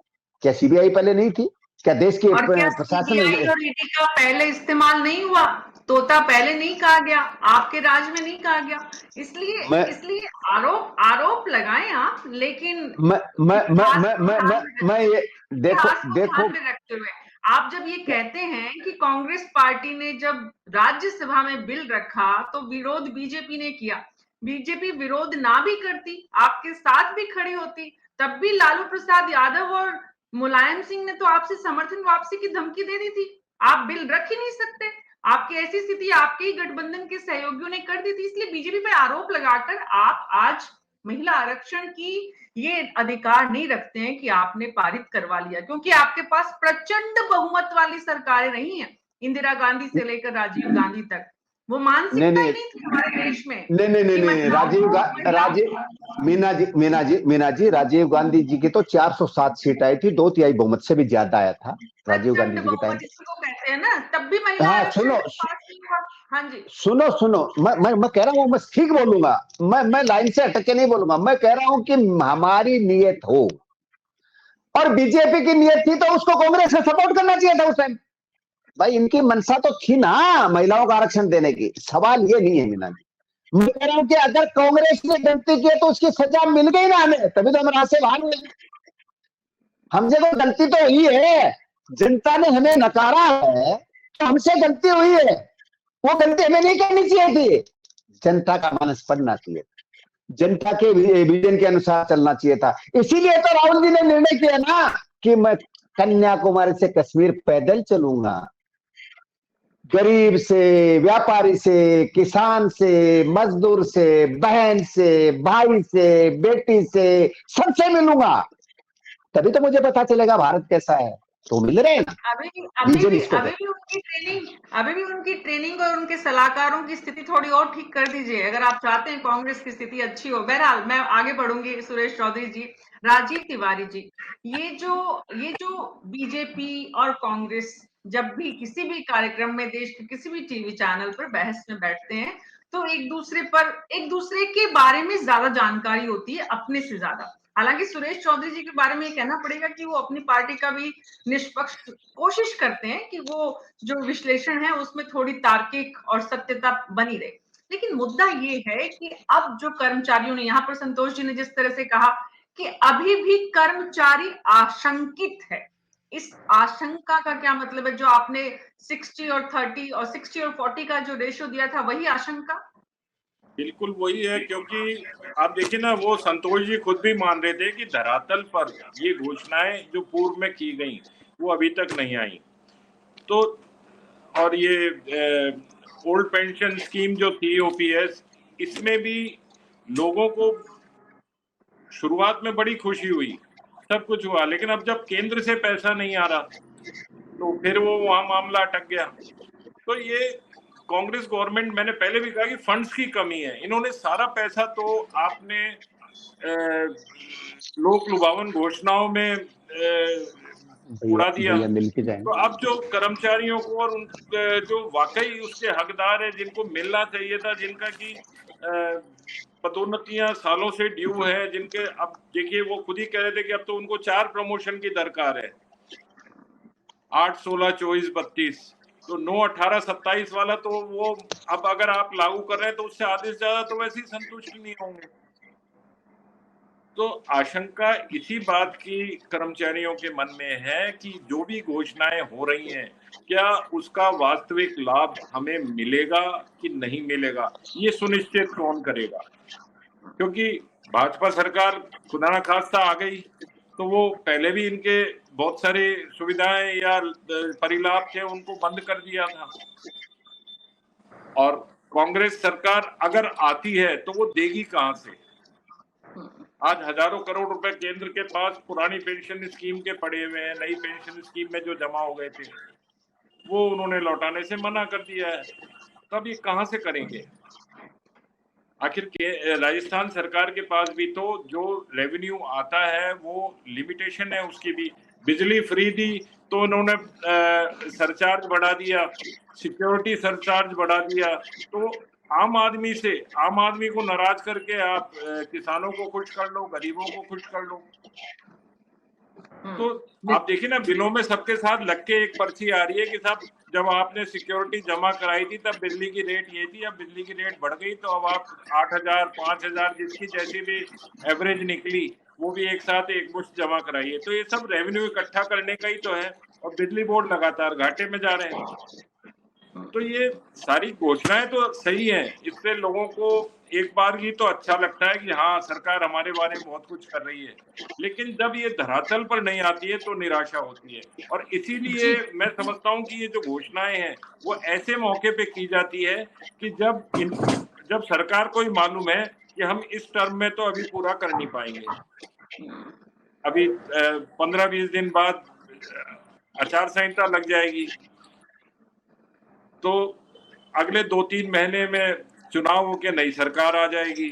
क्या सीबीआई पहले नहीं थी, क्या देश के प्रशासन और ईडी का पहले इस्तेमाल नहीं हुआ, तोता पहले नहीं कहा गया, आपके राज में नहीं कहा गया, इसलिए आरोप लगाएं आप, लेकिन मैं ये देखो रखते हुए आप जब ये कहते हैं कि कांग्रेस पार्टी ने जब राज्यसभा में बिल रखा तो विरोध बीजेपी ने किया, बीजेपी विरोध ना भी करती, आपके साथ भी खड़ी होती, तब भी लालू प्रसाद यादव और मुलायम सिंह ने तो आपसे समर्थन वापसी की धमकी दे दी थी। आप बिल रख ही नहीं सकते, आपकी ऐसी स्थिति आपके ही गठबंधन के सहयोगियों ने कर दी थी। इसलिए बीजेपी पे आरोप लगाकर आप आज महिला आरक्षण की ये अधिकार नहीं रखते हैं कि आपने पारित करवा लिया, क्योंकि आपके पास प्रचंड बहुमत वाली सरकारें रही हैं, इंदिरा गांधी से लेकर राजीव गांधी तक। वो मानसिकता ही नहीं थी हमारे देश में। नहीं, मीना जी राजीव गांधी जी की तो 407 सीट आई थी, 2/3 बहुमत से भी ज्यादा आया था राजीव गांधी जी के टाइम। कहते हैं ना, तब भी महिला सुनो, मैं कह रहा हूँ, मैं ठीक बोलूंगा, मैं लाइन से हटक के नहीं बोलूंगा। मैं कह रहा हूं कि हमारी नियत हो, और बीजेपी की नियत थी तो उसको कांग्रेस से सपोर्ट करना चाहिए था उस टाइम। भाई इनकी मनसा तो थी ना महिलाओं को आरक्षण देने की, सवाल ये नहीं है मीना जी। मैं कह रहा हूं कि अगर कांग्रेस ने गलती की तो उसकी सजा मिल गई ना हमें, तभी तो हम राह से बाहर हुए। हमसे तो गलती तो हुई है, जनता ने हमें नकारा है तो हमसे गलती हुई है, वो गलती हमें नहीं करनी चाहिए थी। जनता का मानस पढ़ना चाहिए, जनता के विजन के अनुसार चलना चाहिए था। इसीलिए तो राहुल जी ने निर्णय किया ना कि मैं कन्याकुमारी से कश्मीर पैदल चलूंगा, गरीब से, व्यापारी से, किसान से, मजदूर से, बहन से, भाई से, बेटी से, सबसे मिलूंगा, तभी तो मुझे पता चलेगा भारत कैसा है। तो मिल रहे हैं ना। अभी भी उनकी ट्रेनिंग और उनके सलाहकारों की स्थिति थोड़ी और ठीक कर दीजिए, अगर आप चाहते हैं कांग्रेस की स्थिति अच्छी हो। बहरहाल मैं आगे बढ़ूंगी। सुरेश चौधरी जी, राजीव तिवारी जी, ये जो बीजेपी और कांग्रेस जब भी किसी भी कार्यक्रम में देश के किसी भी टीवी चैनल पर बहस में बैठते हैं तो एक दूसरे के बारे में ज्यादा जानकारी होती है अपने से ज्यादा। हालांकि सुरेश चौधरी जी के बारे में कहना पड़ेगा कि वो अपनी पार्टी का भी निष्पक्ष कोशिश करते हैं कि वो जो विश्लेषण है उसमें थोड़ी तार्किक और सत्यता बनी रहे। लेकिन मुद्दा ये है कि अब जो कर्मचारियों ने, यहाँ पर संतोष जी ने जिस तरह से कहा कि अभी भी कर्मचारी आशंकित है, इस आशंका का क्या मतलब है? जो आपने 60 और 30 और 60 और 40 का जो रेशियो दिया था वही आशंका? बिल्कुल वही है, क्योंकि आप देखिए ना, वो संतोष जी खुद भी मान रहे थे कि धरातल पर ये घोषणाएं जो पूर्व में की गई वो अभी तक नहीं आई। तो और ये ओल्ड पेंशन स्कीम जो थी ओपीएस, इसमें भी लोगों को शुरुआत में बड़ी खुशी हुई, सब कुछ हुआ, लेकिन अब जब केंद्र से पैसा नहीं आ रहा तो फिर वो वहां मामला अटक गया। तो ये कांग्रेस गवर्नमेंट, मैंने पहले भी कहा कि फंड्स की कमी है। इन्होंने सारा पैसा तो आपने लोक लुभावन घोषणाओं में उड़ा दिया। भैया मिलके जाएंगे। तो अब जो कर्मचारियों को और उन जो वाकई उसके हकदार है, जिनको मिलना चाहिए था, जिनका की पदोन्नतियां सालों से ड्यू है, जिनके अब देखिए वो खुद ही कह रहे थे कि अब तो उनको 4 प्रमोशन की दरकार है, 8, 16, 24, 32। तो 9, 18, 27 वाला तो वो अब अगर आप लागू कर रहे हैं तो उससे आधे से ज्यादा तो वैसे ही संतुष्ट नहीं होंगे। तो आशंका इसी बात की कर्मचारियों के मन में है कि जो भी घोषणाएं हो रही हैं, क्या उसका वास्तविक लाभ हमें मिलेगा कि नहीं मिलेगा, ये सुनिश्चित कौन करेगा। क्योंकि भाजपा सरकार खुदा ना खास्ता आ गई तो वो पहले भी इनके बहुत सारे सुविधाएं या परिलाभ थे उनको बंद कर दिया था। और कांग्रेस सरकार अगर आती है तो वो देगी कहां से। आज हजारों करोड़ रुपए केंद्र के पास पुरानी पेंशन स्कीम के पड़े हुए हैं, नई पेंशन स्कीम में जो जमा हो गए थे वो उन्होंने लौटाने से मना कर दिया है। तब ये कहां से करेंगे। आखिर राजस्थान सरकार के पास भी तो जो रेवेन्यू आता है वो लिमिटेशन है उसकी भी। बिजली फ्री दी तो उन्होंने सरचार्ज बढ़ा दिया, सिक्योरिटी सरचार्ज बढ़ा दिया। तो आम आदमी को नाराज करके आप किसानों को खुश कर लो, गरीबों को खुश कर लो। तो आप देखिए ना, बिलों में सबके साथ लग के एक पर्ची आ रही है कि साहब जब आपने सिक्योरिटी जमा कराई थी तब बिजली की रेट ये थी, अब बिजली की रेट बढ़ गई तो अब आप 8,000, 5,000 जिसकी जैसी भी एवरेज निकली वो भी एक साथ एक मुश्त जमा कराइए। तो ये सब रेवेन्यू इकट्ठा करने का ही तो है, और बिजली बोर्ड लगातार घाटे में जा रहे हैं। तो ये सारी घोषणाएं तो सही हैं, इससे लोगों को एक बार ही तो अच्छा लगता है कि हाँ सरकार हमारे बारे में बहुत कुछ कर रही है, लेकिन जब ये धरातल पर नहीं आती है तो निराशा होती है। और इसीलिए मैं समझता हूँ कि ये जो घोषणाएं हैं वो ऐसे मौके पे की जाती है कि जब सरकार को ही मालूम है कि हम इस टर्म में तो अभी पूरा कर नहीं पाएंगे, अभी 15-20 दिन बाद आचार संहिता लग जाएगी, तो अगले 2-3 महीने में चुनाव होके नई सरकार आ जाएगी,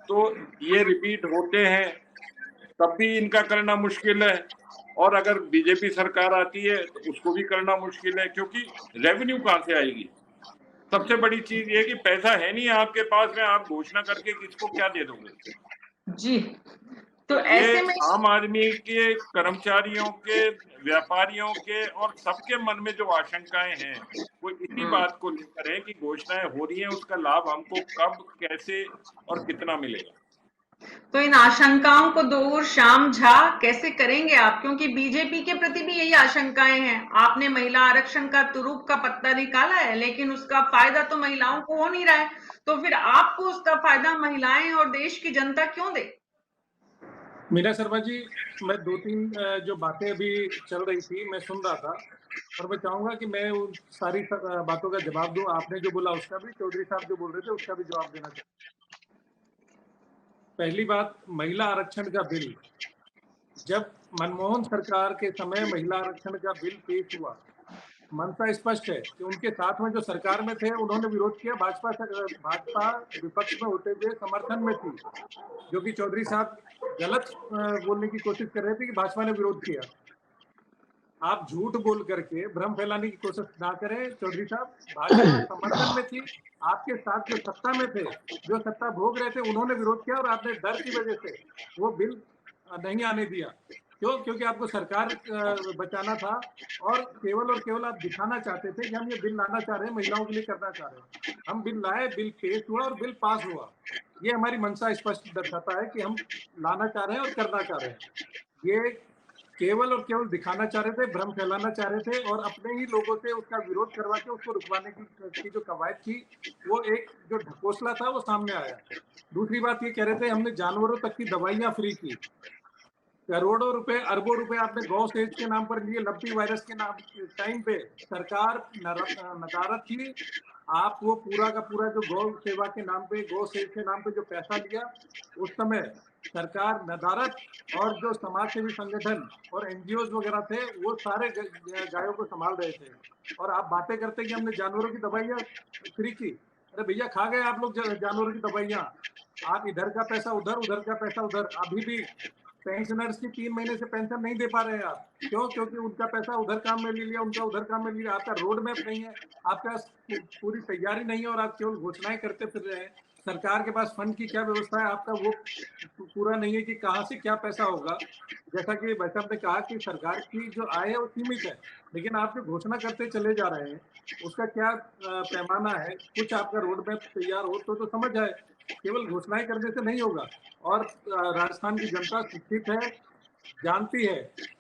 तो ये रिपीट होते हैं, तब भी इनका करना मुश्किल है। और अगर बीजेपी सरकार आती है तो उसको भी करना मुश्किल है, क्योंकि रेवेन्यू कहां से आएगी। सबसे बड़ी चीज ये कि पैसा है नहीं आपके पास में, आप घोषणा करके किसको क्या दे दोगे। जी, तो ऐसे में आम आदमी के, कर्मचारियों के, व्यापारियों के और सबके मन में जो आशंकाएं हैं वो इसी बात को लेकर है कि घोषणाएं हो रही हैं, उसका लाभ हमको कब, कैसे और कितना मिलेगा। तो इन आशंकाओं को दूर श्याम झा कैसे करेंगे आप, क्योंकि बीजेपी के प्रति भी यही आशंकाएं हैं। आपने महिला आरक्षण का तुरुप का पत्ता निकाला है, लेकिन उसका फायदा तो महिलाओं को हो नहीं रहा है, तो फिर आपको उसका फायदा महिलाएं और देश की जनता क्यों दे। मीना शर्मा जी, मैं 2-3 जो बातें अभी चल रही थी मैं सुन रहा था, और मैं चाहूंगा कि मैं उन सारी बातों का जवाब दूं। आपने जो बोला उसका भी, चौधरी साहब जो बोल रहे थे उसका भी जवाब देना चाहूंगा। पहली बात, महिला आरक्षण का बिल, जब मनमोहन सरकार के समय महिला आरक्षण का बिल पेश हुआ, मनसा स्पष्ट है कि उनके साथ में जो सरकार में थे उन्होंने विरोध किया, भाजपा विपक्ष में होते हुए समर्थन में थी, जो कि चौधरी साहब गलत बोलने की कोशिश कर रहे थे कि भाजपा ने विरोध किया। आप झूठ बोल करके भ्रम फैलाने की कोशिश ना करें चौधरी साहब। भाजपा समर्थन में थी, आपके साथ जो सत्ता में थे, जो सत्ता भोग रहे थे, उन्होंने विरोध किया और आपने डर की वजह से वो बिल नहीं आने दिया। क्यों? क्योंकि आपको सरकार बचाना था और केवल आप दिखाना चाहते थे कि हम ये बिल लाना चाह रहे हैं, महिलाओं के लिए करना चाह रहे हैं। हम बिल लाए, बिल पेश हुआ और बिल पास हुआ। ये हमारी मंशा स्पष्ट दर्शाता है कि हम लाना चाह रहे हैं और करना चाह रहे हैं। ये केवल और केवल दिखाना चाह रहे थे, भ्रम फैलाना चाह रहे थे, और अपने ही लोगों से उसका विरोध करवा के उसको रुकवाने की जो कवायद थी, वो एक जो ढकोसला था वो सामने आया। दूसरी बात ये कह रहे थे हमने जानवरों तक की दवाइयां फ्री की। करोड़ों रुपए, अरबों रुपए आपने गौ सेज के नाम पर लिए, लंपी वायरस के नाम टाइम पे सरकार नदारत थी। आप वो पूरा का पूरा जो गौ सेवा के नाम पे, गौ सेज के नाम पे जो पैसा लिया, उस समय सरकार नदारत और जो समाज सेवी संगठन और एनजीओ वगैरह थे वो सारे गायों को संभाल रहे थे। और आप बातें करते कि हमने जानवरों की दवाइयाँ फ्री की। अरे भैया, खा गए आप लोग जानवरों की दवाइयाँ। आप इधर का पैसा उधर, उधर का पैसा उधर। अभी भी पेंशनर्स की 3 महीने से पेंशन नहीं दे पा रहे हैं आप। क्यों? क्योंकि उनका पैसा उधर काम में ले लिया, उनका उधर काम में ले लिया। आपका रोड मैप नहीं है, आपका पूरी तैयारी नहीं है और आप केवल घोषणाएं करते फिर रहे हैं। सरकार के पास फंड की क्या व्यवस्था है, आपका वो पूरा नहीं है कि कहाँ से क्या पैसा होगा। जैसा कि भाई साहब ने कहा कि सरकार की जो आय है वो सीमित है, लेकिन आप जो घोषणा करते चले जा रहे हैं उसका क्या पैमाना है। कुछ आपका रोड मैप तैयार हो तो समझ आए। केवल घोषणाएं करने से नहीं होगा। और राजस्थान की जनता शिक्षित है, जानती है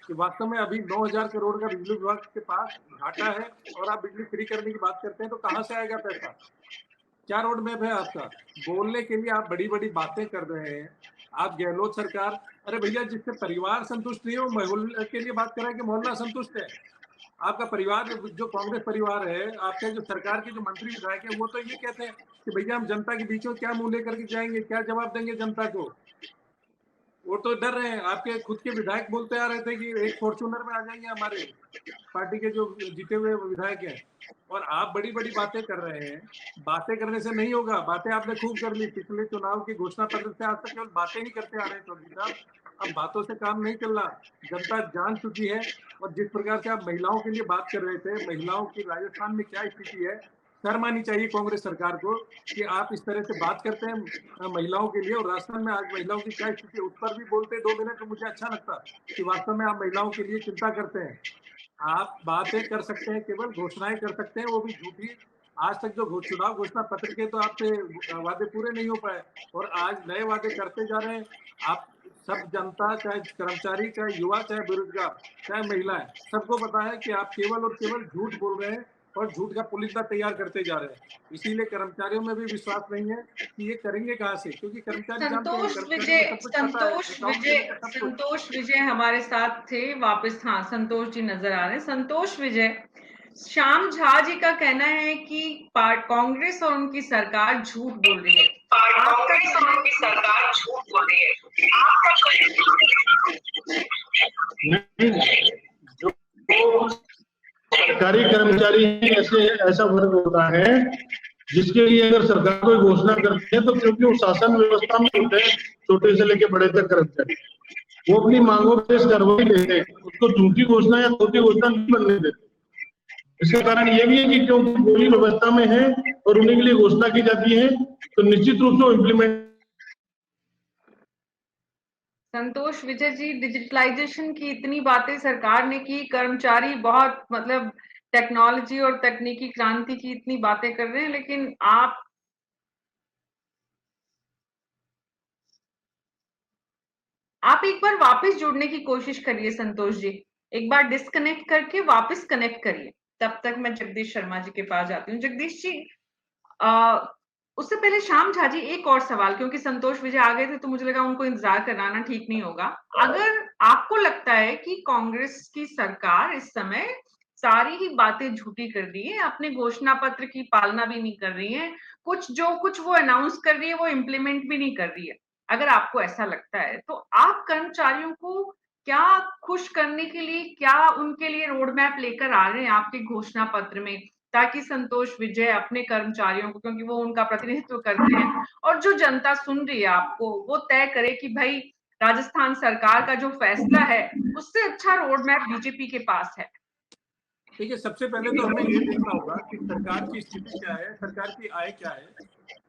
कि वास्तव में अभी 9,000 करोड़ का बिजली विभाग के पास घाटा है और आप बिजली फ्री करने की बात करते हैं तो कहाँ से आएगा पैसा? क्या रोड मैप है आपका? बोलने के लिए आप बड़ी बड़ी बातें कर रहे हैं। आप गहलोत सरकार, अरे भैया, जिससे परिवार संतुष्ट नहीं है वो मोहल्ले के लिए बात कर रहा है कि मोहल्ला संतुष्ट है। आपका परिवार जो कांग्रेस परिवार है, आपके जो सरकार के जो मंत्री विधायक है, वो तो ये कहते हैं कि भैया हम जनता के बीच में क्या मुंह लेकर के जाएंगे, क्या जवाब देंगे जनता को। वो तो डर रहे हैं। आपके खुद के विधायक बोलते आ रहे थे कि एक फॉर्च्यूनर में आ जाएंगे हमारे पार्टी के जो जीते हुए विधायक हैं। और आप बड़ी बड़ी बातें कर रहे हैं। बातें करने से नहीं होगा। बातें आपने खूब कर ली पिछले चुनाव की घोषणा पत्र से, आज तक केवल बातें ही करते आ रहे हैं चौधरी साहब। अब बातों से काम नहीं चल रहा। जनता जान चुकी है। और जिस प्रकार से आप महिलाओं के लिए बात कर रहे थे, महिलाओं की राजस्थान में क्या स्थिति है, शर्म आनी चाहिए कांग्रेस सरकार को कि आप इस तरह से बात करते हैं महिलाओं के लिए। और राजस्थान में आज महिलाओं की क्या स्थिति है उस पर भी बोलते 2 मिनट, तो मुझे अच्छा लगता कि वास्तव में आप महिलाओं के लिए चिंता करते हैं। आप बातें कर सकते हैं, केवल घोषणाएं कर सकते हैं, वो भी झूठी। आज तक जो चुनाव घोषणा पत्र के तो आपसे वादे पूरे नहीं हो पाए और आज नए वादे करते जा रहे हैं। आप सब जनता, चाहे कर्मचारी, चाहे युवा, चाहे बेरोजगार, चाहे महिलाएं, सबको पता है कि आप केवल और केवल झूठ बोल रहे हैं और झूठ का पुलिंदा तैयार करते जा रहे हैं। इसीलिए कर्मचारियों में भी विश्वास नहीं है कि ये करेंगे कहाँ से, क्योंकि कर्मचारी जानते हैं, कर्मचारियों को सब कुछ पता है, अकाउंट में सब कुछ। संतोष विजय हमारे साथ थे वापस। हाँ, संतोष जी नजर आ रहे हैं। संतोष विजय, श्याम झा जी का कहना है कि कांग्रेस और उनकी सरकार झूठ बोल रही है। कांग्रेस और उनकी सरकार झूठ बोल रही है। जो सरकारी कर्मचारी ऐसा वर्ग होता है जिसके लिए अगर सरकार कोई घोषणा करती है तो क्योंकि वो शासन व्यवस्था में होते हैं, छोटे से लेके बड़े तक कर्मचारी, वो अपनी मांगों पे कार्रवाई लेते हैं, उसको झूठी घोषणा या छोटी घोषणा नहीं बनने देते। इसका कारण ये भी है कि क्योंकि बोली व्यवस्था में है और उन्हीं के लिए घोषणा की जाती है तो निश्चित रूप से इम्प्लीमेंट। संतोष विजय जी, डिजिटलाइजेशन की इतनी बातें सरकार ने की, कर्मचारी बहुत मतलब टेक्नोलॉजी और तकनीकी क्रांति की इतनी बातें कर रहे हैं, लेकिन आप एक बार वापस जुड़ने की कोशिश करिए संतोष जी। एक बार डिस्कनेक्ट करके वापस कनेक्ट करिए। तब तक मैं जगदीश शर्मा जी के पास जाती हूँ। जगदीश जी, उससे पहले श्याम झा जी, एक और सवाल, क्योंकि संतोष विजय आ गए थे तो मुझे लगा उनको इंतजार कराना ठीक नहीं होगा। अगर आपको लगता है कि कांग्रेस की सरकार इस समय सारी ही बातें झूठी कर रही है, अपने घोषणा पत्र की पालना भी नहीं कर रही है, कुछ वो अनाउंस कर रही है वो इम्प्लीमेंट भी नहीं कर रही है, अगर आपको ऐसा लगता है तो आप कर्मचारियों को क्या खुश करने के लिए, क्या उनके लिए रोड मैप लेकर आ रहे हैं आपके घोषणा पत्र में, ताकि संतोष विजय अपने कर्मचारियों को, क्योंकि वो उनका प्रतिनिधित्व करते हैं, और जो जनता सुन रही है आपको, वो तय करे कि भाई राजस्थान सरकार का जो फैसला है उससे अच्छा रोड मैप बीजेपी के पास है। देखिए, सबसे पहले तो हमें ये देखना होगा कि सरकार की स्थिति क्या है, सरकार की आय क्या है।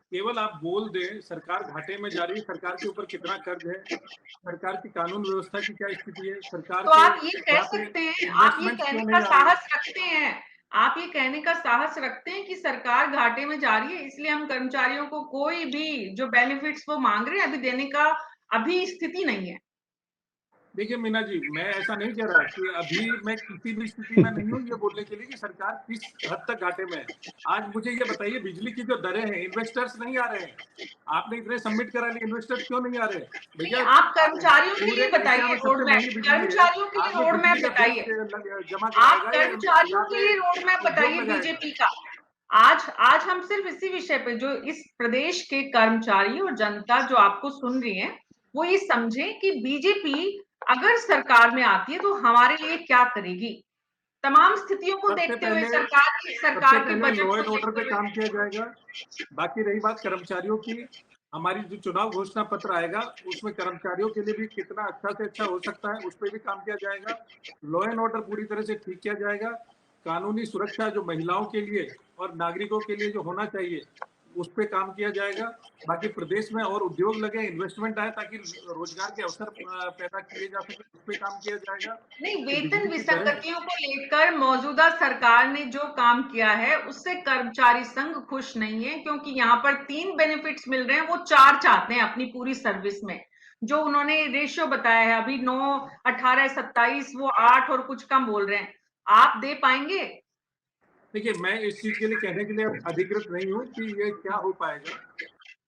केवल आप बोल दें सरकार घाटे में जा रही है, सरकार के ऊपर कितना कर्ज है, सरकार की कानून व्यवस्था की क्या स्थिति है, सरकार तो आप ये कह सकते हैं, आप ये कहने का साहस रखते हैं, आप ये कहने का साहस रखते हैं कि सरकार घाटे में जा रही है इसलिए हम कर्मचारियों को कोई भी जो बेनिफिट्स वो मांग रहे हैं अभी देने का अभी स्थिति नहीं है। देखिए मीना जी, मैं ऐसा नहीं कह रहा कि अभी मैं किसी भी स्थिति में नहीं हूँ ये बोलने के लिए कि सरकार किस हद तक घाटे में है। आज मुझे ये बताइए, बिजली की जो दरें हैं, इन्वेस्टर्स नहीं आ रहे हैं। आपने इतने सबमिट करा लिए, इन्वेस्टर्स क्यों नहीं आ रहे? भैया आप कर्मचारियों के लिए पूरे बताइए एशिया में सबसे रोड मैप, महंगी बिजली है। कर्मचारियों के लिए आदमी रोड मैप बिजली का बिल बताइए। जमा आप कराएगा या कर्मचारियों यहाँ के पे लिए रोड मैप उद्योग बताइए लगाएगा? बीजेपी का। आज हम सिर्फ इसी विषय पे, जो इस प्रदेश के कर्मचारी और जनता जो आपको सुन रही है, वो ये समझे कि बीजेपी अगर सरकार में आती है तो हमारे लिए क्या करेगी। तमाम स्थितियों को सबसे देखते हुए, पहले सरकार के बजट लॉ को एंड ऑर्डर देखते पे हुए। काम किया जाएगा। बाकी रही बात कर्मचारियों की, हमारी जो चुनाव घोषणा पत्र आएगा उसमें कर्मचारियों के लिए भी कितना अच्छा से अच्छा हो सकता है उस पर भी काम किया जाएगा। लॉ एंड ऑर्डर पूरी तरह से ठीक किया जाएगा। कानूनी सुरक्षा जो महिलाओं के लिए और नागरिकों के लिए जो होना चाहिए उस पर काम किया जाएगा। बाकी प्रदेश में और उद्योग लगे, इन्वेस्टमेंट आए ताकि रोजगार के अवसर पैदा किए जा सके, उस पर काम किया जाएगा। नहीं, तो वेतन बिजली की दरें, विसंगतियों को लेकर मौजूदा सरकार ने जो काम किया है उससे कर्मचारी संघ खुश नहीं है, क्योंकि यहाँ पर 3 बेनिफिट्स मिल रहे हैं, वो 4 चाहते हैं अपनी पूरी सर्विस में। जो उन्होंने रेशियो बताया है अभी 9, 18, 27, वो 8 और कुछ कम बोल रहे हैं। आप दे पाएंगे? देखिए मैं इस चीज के लिए कहने के लिए अधिकृत नहीं हूँ कि ये क्या हो पाएगा,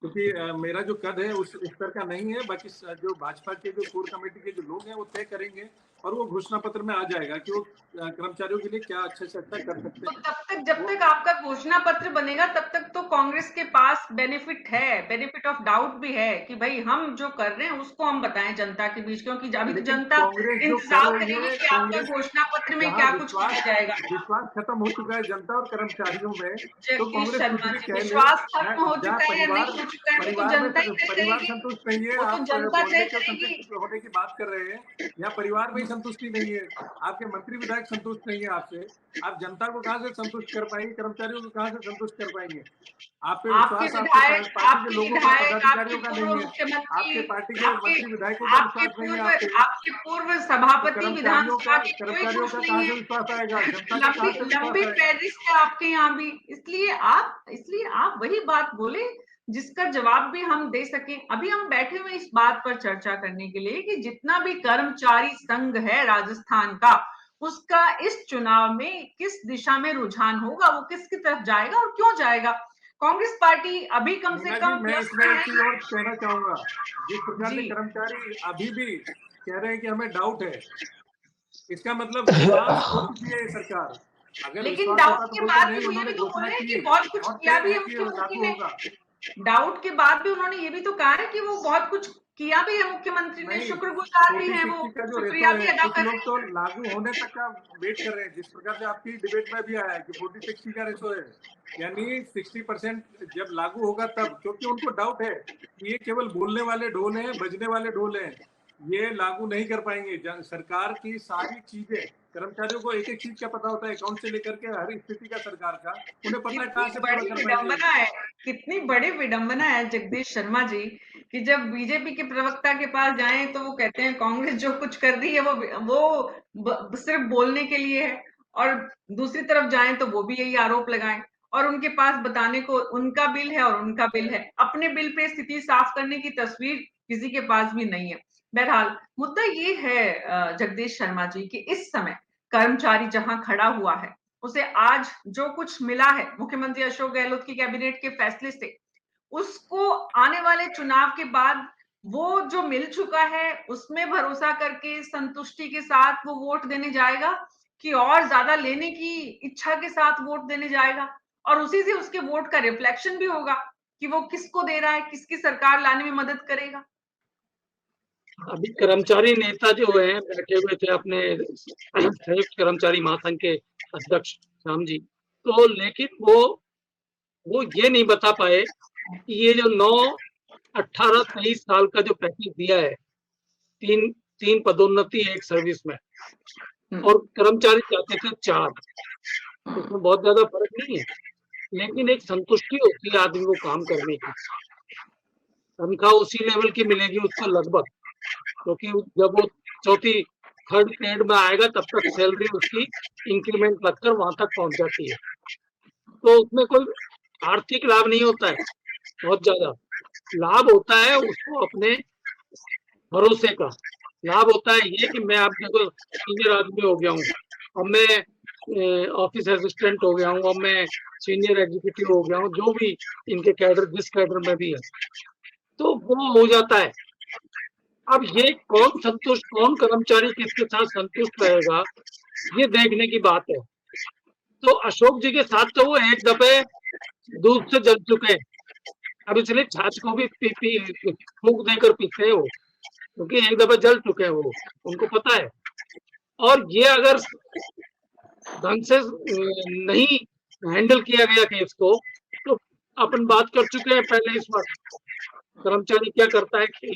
क्योंकि मेरा जो कद है उस स्तर का नहीं है। बाकी जो भाजपा के जो कोर कमेटी के जो लोग हैं वो तय करेंगे और वो घोषणा पत्र में आ जाएगा कि वो कर्मचारियों के लिए क्या अच्छे से अच्छा कर सकते तो हैं। तब तक, जब तक आपका घोषणा पत्र बनेगा, तब तक तो कांग्रेस के पास बेनिफिट है, बेनिफिट ऑफ डाउट भी है कि भाई हम जो कर रहे हैं उसको हम बताएं जनता के बीच, क्योंकि अभी तो लेकिन जनता कांग्रेस जो कर इंतजार रही करेगी है, कि आपके कांग्रेस घोषणा पत्र में जहाँ क्या कुछ किया जाएगा। विश्वास खत्म हो चुका है जनता और कर्मचारियों में, तो जगदीश कांग्रेस कुछ शर्मा भी जी, कह ले। विश्वास खत्म हो जहाँ चुका है या नहीं परिवार हो चुका है, वो तो परिवार में जनता ही तय परिवार करेगी। संतुष्ट नहीं है, वो तो आप जनता मोहल्ले तय के करेगी। संतुष्ट होने की बात कर रहे हैं, या परिवार में ही संतुष्टि नहीं है, आपके मंत्री विधायक संतुष्ट नहीं है आपसे, आप जनता को कहाँ से संतुष्ट कर पाएंगे, कर्मचारियों को कहाँ से संतुष्ट कर पाएंगे? आप पे विश्वास आपके पार्टी के लोगों का, आपके पदाधिकारियों का पूर्व नहीं है, मुख्यमंत्री, आपके पार्टी के आपके मंत्री विधायकों का विश्वास नहीं है आप पे, आपके पूर्व तो सभापति विधानसभा के कोई कर्मचारियों खुश का नहीं कहाँ है। से विश्वास आएगा, जनता का लंबी कहाँ से विश्वास लंबी आएगा? फहरिस्त है आपके यहाँ भी, इसलिए आप वही बात बोले जिसका जवाब भी हम दे सकें। अभी हम बैठे हुए इस बात पर चर्चा करने के लिए कि जितना भी कर्मचारी संघ है राजस्थान का, उसका इस चुनाव में किस दिशा में रुझान होगा, वो किसकी तरफ जाएगा और क्यों जाएगा। कांग्रेस पार्टी अभी कम से मीना कम जी, मैं प्लस इसमें में एक चीज और है। कहना चाहूंगा। जिस प्रकार से जी, कर्मचारी अभी भी कह रहे हैं कि हमें डाउट है, इसका मतलब विश्वास खो चुकी है ये सरकार। अगर लेकिन विश्वास डाउट होता तो के बोलते बाद भी नहीं, वो ये उन्होंने भी तो बोल घोषणा रहे हैं कि की बहुत कुछ और किया तय भी है है कि मुख्यमंत्री लागू ने। होगा। डाउट के बाद भी उन्होंने ये भी तो कहा है कि वो बहुत कुछ किया भी है, मुख्यमंत्री ने, नहीं, शुक्रगुजार भी है, वो 40-60 का जो रेशो शुक्रिया भी है, अदा कुछ कर लोग रहे तो लागू होने तक का वेट कर रहे हैं। जिस प्रकार से आपकी डिबेट में भी आया है कि 40-60 का रेशो है, यानी 60% जब लागू होगा तब, क्योंकि उनको डाउट है कि ये केवल बोलने वाले ढोल हैं, बजने वाले ढोल हैं, ये लागू नहीं कर पाएंगे। सरकार की सारी चीजें, कर्मचारियों को एक एक चीज का पता होता है, अकाउंट से लेकर के हर स्थिति का सरकार का, उन्हें पता है कहाँ कितनी से पूरा बड़ी कर पाएंगे। विडंबना है, कितनी बड़ी विडंबना है जगदीश शर्मा जी, कि जब बीजेपी के प्रवक्ता के पास जाएं तो वो कहते हैं कांग्रेस जो कुछ कर रही है वो सिर्फ बोलने के लिए है, और दूसरी तरफ जाएं तो वो भी यही आरोप लगाएं, और उनके पास बताने को उनका बिल है और उनका बिल है, अपने बिल पे स्थिति साफ करने की तस्वीर किसी के पास भी नहीं है। बहरहाल मुद्दा ये है जगदीश शर्मा जी, कि इस समय कर्मचारी जहां खड़ा हुआ है, उसे आज जो कुछ मिला है मुख्यमंत्री अशोक गहलोत की कैबिनेट के फैसले से, उसको आने वाले चुनाव के बाद वो जो मिल चुका है उसमें भरोसा करके संतुष्टि के साथ वो वोट देने जाएगा, कि और ज्यादा लेने की इच्छा के साथ वोट देने जाएगा, और उसी से उसके वोट का रिफ्लेक्शन भी होगा कि वो किसको दे रहा है, किसकी सरकार लाने में मदद करेगा। अभी कर्मचारी नेता जो है बैठे हुए थे अपने संयुक्त कर्मचारी महासंघ के अध्यक्ष श्याम जी, तो लेकिन वो ये नहीं बता पाए कि ये जो 9, 18, 23 साल का जो पैकेज दिया है, तीन पदोन्नति एक सर्विस में, और कर्मचारी चाहते थे 4, उसमें बहुत ज्यादा फर्क नहीं है, लेकिन एक संतुष्टि होती है आदमी को काम करने की। तनख्वाह उसी लेवल की मिलेगी उसको लगभग, क्योंकि जब वो थर्ड ग्रेड में आएगा तब तक सैलरी उसकी इंक्रीमेंट लगकर वहां तक पहुंच जाती है, तो उसमें कोई आर्थिक लाभ नहीं होता है, बहुत ज्यादा लाभ होता है उसको अपने भरोसे का, लाभ होता है ये कि मैं आप देखो सीनियर आदमी हो गया हूँ, अब मैं ऑफिस असिस्टेंट हो गया हूँ, अब मैं सीनियर एग्जीक्यूटिव हो गया हूँ, जो भी इनके कैडर जिस कैडर में भी है, तो वो हो जाता है। अब ये कौन कर्मचारी किसके साथ संतुष्ट रहेगा, ये देखने की बात है। तो अशोक जी के साथ तो वो एक दफे दूध से जल चुके हैं, अब इसलिए छाछ को भी फूंक देकर पीते हैं वो, क्योंकि एक दफे जल चुके हैं वो, उनको पता है। और ये अगर ढंग से नहीं हैंडल किया गया केस को, तो अपन बात कर चुके हैं पहले इस बार कर्मचारी क्या करता है कि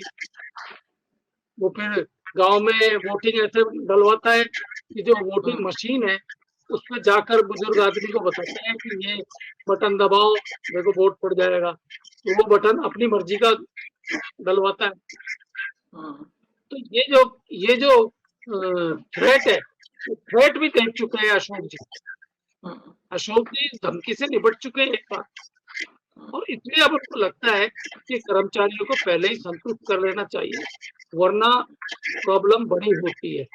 वो फिर गांव में वोटिंग ऐसे डलवाता है कि जो वोटिंग मशीन है उस पर जाकर बुजुर्ग आदमी को बताते हैं कि ये बटन दबाओ, देखो वोट पड़ जाएगा, तो वो बटन अपनी मर्जी का डलवाता है। तो ये जो थ्रेट है, थ्रेट भी देख चुके हैं अशोक जी। अशोक जी धमकी से निपट चुके हैं एक बार, और इसलिए अब उनको लगता है कि कर्मचारियों को पहले ही संतुष्ट कर लेना चाहिए, वरना प्रॉब्लम बड़ी होती है।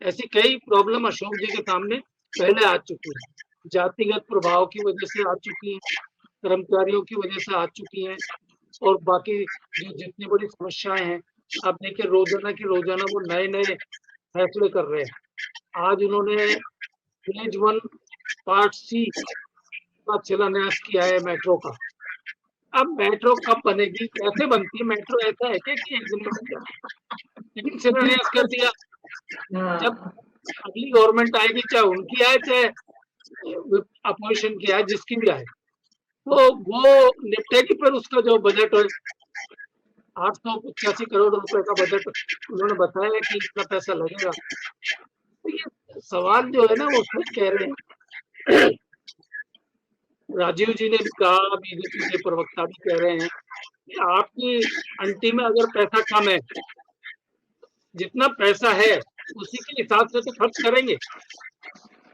ऐसी कई प्रॉब्लम अशोक जी के सामने पहले आ चुकी है, जातिगत प्रभाव की वजह से आ चुकी है, कर्मचारियों की वजह से आ चुकी है, और बाकी जो जितनी बड़ी समस्याएं हैं, आप देखिए रोजाना वो नए नए फैसले कर रहे हैं। आज उन्होंने फेज 1 पार्ट सी का शिलान्यास किया है मेट्रो का। अब मेट्रो कब बनेगी, कैसे बनती है मेट्रो, ऐसा है कि एक दिन में बन जाए, लेकिन शिलान्यास कर दिया। जब अगली गवर्नमेंट आएगी, चाहे उनकी आए चाहे अपोजिशन की आए, जिसकी भी आए, तो वो निपटेगी। पर उसका जो बजट है 885 करोड़ रुपए का बजट उन्होंने बताया कि इतना पैसा लगेगा। तो ये सवाल जो है ना वो खुद कह रहे हैं, राजीव जी ने भी कहा, बीजेपी के प्रवक्ता भी कह रहे हैं कि आपकी अंटी में अगर पैसा कम है, जितना पैसा है उसी के हिसाब से तो खर्च करेंगे,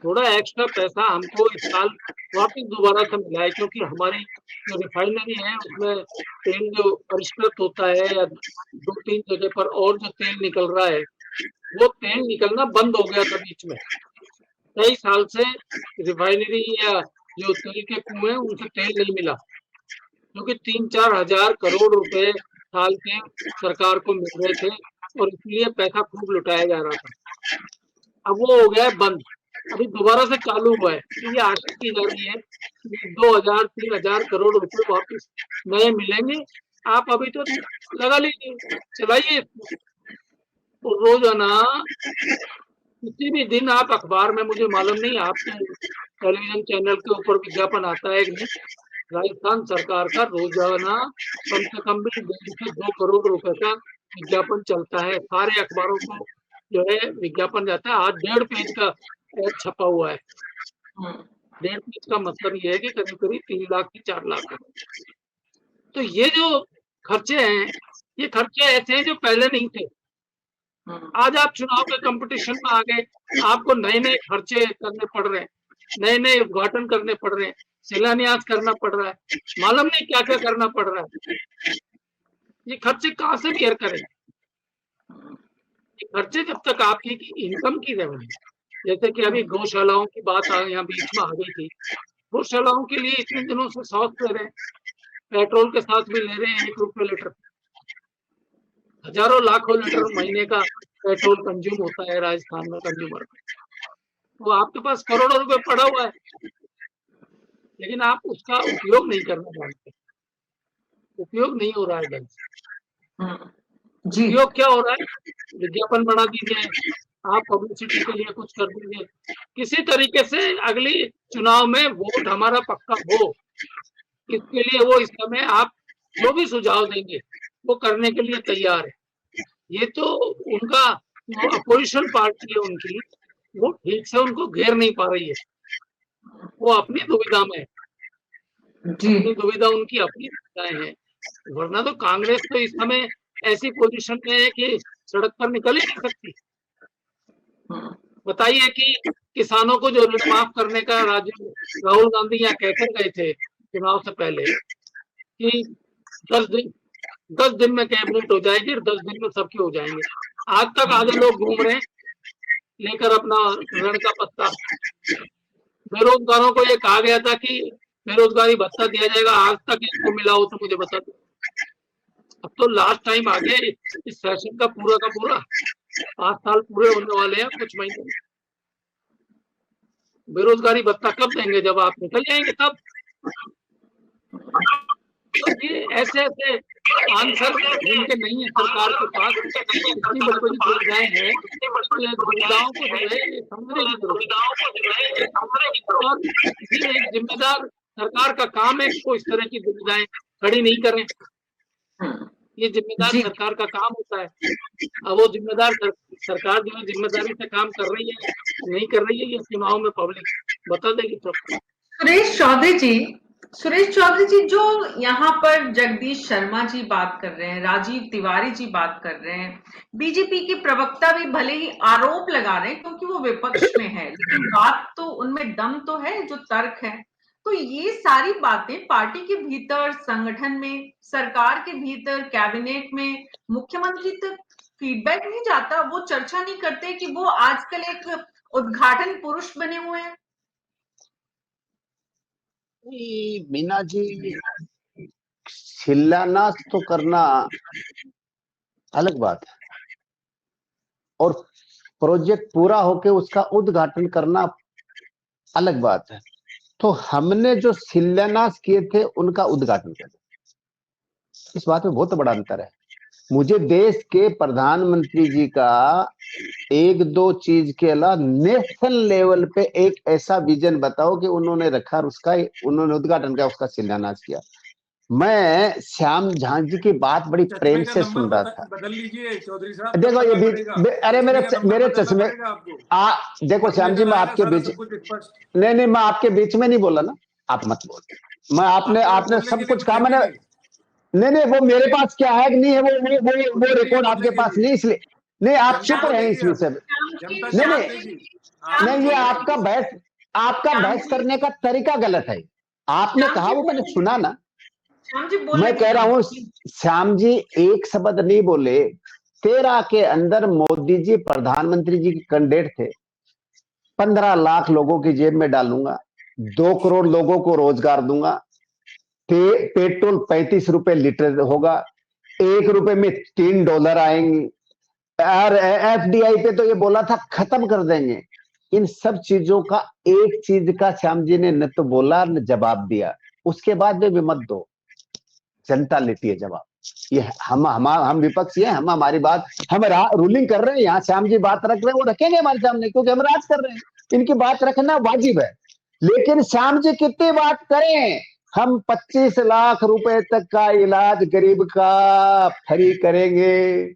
थोड़ा एक्स्ट्रा पैसा हमको इस साल वापस दोबारा से मिला है, क्योंकि हमारी जो रिफाइनरी है उसमें तेल जो परिष्कृत होता है या 2-3 जगह पर और जो तेल निकल रहा है, वो तेल निकलना बंद हो गया था बीच में। कई साल से रिफाइनरी या जो तेल के कुएं उनसे तेल नहीं मिला, क्योंकि 3-4 हजार करोड़ रुपए साल के सरकार को मिल रहे थे, और इसलिए पैसा खूब लुटाया जा रहा था। अब वो हो गया है बंद, अभी दोबारा से चालू हुआ है। तो ये आशा की जा रही है कि 2,000-3,000 करोड़ रुपए वापस नए मिलेंगे। आप अभी तो लगा लीजिए, चलाइए। तो रोजाना किसी भी दिन आप अखबार में, मुझे मालूम नहीं आपके टेलीविजन चैनल के ऊपर विज्ञापन आता है कि नहीं, राजस्थान सरकार का रोजाना कम से कम भी 1.5 से 2 करोड़ रुपए का विज्ञापन चलता है। सारे अखबारों को जो है विज्ञापन जाता है। आज 1.5 पेज का एड छपा हुआ है। 1.5 पेज का मतलब ये है कि करीब करीब 3 लाख से 4 लाख। तो ये जो खर्चे हैं, ये खर्चे ऐसे हैं जो पहले नहीं थे। आज आप चुनाव के कंपटीशन में आ गए, आपको नए नए खर्चे करने पड़ रहे हैं, नए नए उद्घाटन करने पड़ रहे हैं, शिलान्यास करना पड़ रहा है, मालूम नहीं क्या क्या करना पड़ रहा है। ये खर्चे कहाँ से बेयर करें? ये खर्चे जब तक आपकी इनकम की रेवेन्यू, जैसे कि अभी गौशालाओं की बात यहाँ बीच में आ गई थी, गौशालाओं के लिए इतने दिनों से सौख ले रहे हैं, पेट्रोल के साथ भी ले रहे हैं 1 रुपये लीटर, हजारों लाखों लीटर महीने का पेट्रोल कंज्यूम होता है राजस्थान में कंज्यूमर में। तो आपके पास करोड़ों रुपए पड़ा हुआ है, लेकिन आप उसका उपयोग नहीं करना जानते, उपयोग नहीं हो रहा है ढंग से। उपयोग क्या हो रहा है? विज्ञापन बना दीजिए, आप पब्लिसिटी के लिए कुछ कर दीजिए, किसी तरीके से अगली चुनाव में वोट हमारा पक्का हो, इसके लिए वो इस समय आप जो भी सुझाव देंगे वो करने के लिए तैयार है। ये तो उनका अपोजिशन पार्टी है उनकी, वो ठीक से उनको घेर नहीं पा रही है, वो अपनी दुविधा में, अपनी दुविधा उनकी अपनी दुविधाएं हैं। वरना तो कांग्रेस तो इस समय ऐसी पोजीशन में है कि सड़क पर निकल ही नहीं सकती। बताइए कि किसानों को जो ऋण माफ करने का राहुल गांधी यहाँ कहकर गए थे चुनाव से पहले कि 10 दिन में कैबिनेट हो जाएगी और 10 दिन में सबके हो जाएंगे। आज तक आधे लोग घूम रहे हैं लेकर अपना ऋण का पत्ता। बेरोजगारों को ये कहा गया था कि बेरोजगारी भत्ता दिया जाएगा, आज तक इसको मिला हो तो मुझे बता दो। अब तो लास्ट टाइम आ गया इस सेशन का पूरा 5 साल पूरे होने वाले हैं कुछ महीने में। बेरोजगारी भत्ता कब देंगे? जब आप निकल जाएंगे तब। तो ये ऐसे आंसर जिनके नहीं है सरकार के पास, इतनी बड़ी बड़ी दुविधाएं हैं, दुविधाओं को जो है समझने की जरूरत है। और ये एक जिम्मेदार सरकार का काम है को इस तरह की दुविधाएं खड़ी नहीं करें। ये जिम्मेदार सरकार का काम होता है। अब वो जिम्मेदार सरकार जो है जिम्मेदारी से काम कर रही है नहीं कर रही है, ये सीमाओं में पब्लिक बता देगी। तो सुरेश चौधरी जी, जो यहाँ पर जगदीश शर्मा जी बात कर रहे हैं, राजीव तिवारी जी बात कर रहे हैं, बीजेपी के प्रवक्ता भी भले ही आरोप लगा रहे हैं क्योंकि वो विपक्ष में है, लेकिन बात तो उनमें दम तो है, जो तर्क है। तो ये सारी बातें पार्टी के भीतर, संगठन में, सरकार के भीतर, कैबिनेट में मुख्यमंत्री तक फीडबैक नहीं जाता? वो चर्चा नहीं करते कि वो आजकल एक उद्घाटन पुरुष बने हुए हैं? मीना जी, शिलान्यास तो करना अलग बात है और प्रोजेक्ट पूरा होके उसका उद्घाटन करना अलग बात है। तो हमने जो शिलान्यास किए थे उनका उद्घाटन किया, इस बात में बहुत बड़ा अंतर है। मुझे देश के प्रधानमंत्री जी का एक दो चीज के अलावा नेशनल लेवल पे एक ऐसा विजन बताओ कि उन्होंने रखा और उसका उन्होंने उद्घाटन किया, उसका शिलान्यास किया। मैं श्याम झांझ जी की बात बड़ी प्रेम से सुन रहा था। बदल लीजिए चौधरी साहब। देखो ये अरे मेरे चश्मे देखो श्याम जी, मैं आपके बीच नहीं मैं आपके बीच में नहीं बोला ना, आप मत बोल। मैं आपने सब कुछ कहा, मैंने नहीं वो मेरे पास क्या है नहीं है, वो रिकॉर्ड आपके पास नहीं, इसलिए नहीं आप चुप रहे इसलिए सब। नहीं ये आपका बहस करने का तरीका गलत है। आपने कहा वो मैंने सुना ना, मैं कह रहा हूं श्याम जी एक शब्द नहीं बोले। 13 के अंदर मोदी जी प्रधानमंत्री जी के कैंडिडेट थे, 15 लाख लोगों की जेब में डालूंगा, 2 करोड़ लोगों को रोजगार दूंगा, पेट्रोल 35 रुपए लीटर होगा, 1 रुपए में $3 आएंगे, और FDI पे तो ये बोला था खत्म कर देंगे। इन सब चीजों का एक चीज का श्याम जी ने न तो बोला न जवाब दिया। उसके बाद भी मत दो, जनता लेती है जवाब। ये हम विपक्षी है, हम हमारी बात हम रूलिंग कर रहे हैं, यहाँ श्याम जी बात रख रहे हैं, वो रखेंगे हमारे सामने क्योंकि हम राज कर रहे हैं, इनकी बात रखना वाजिब है। लेकिन श्याम जी कितनी बात करें, हम 25 लाख रुपए तक का इलाज गरीब का फ्री करेंगे,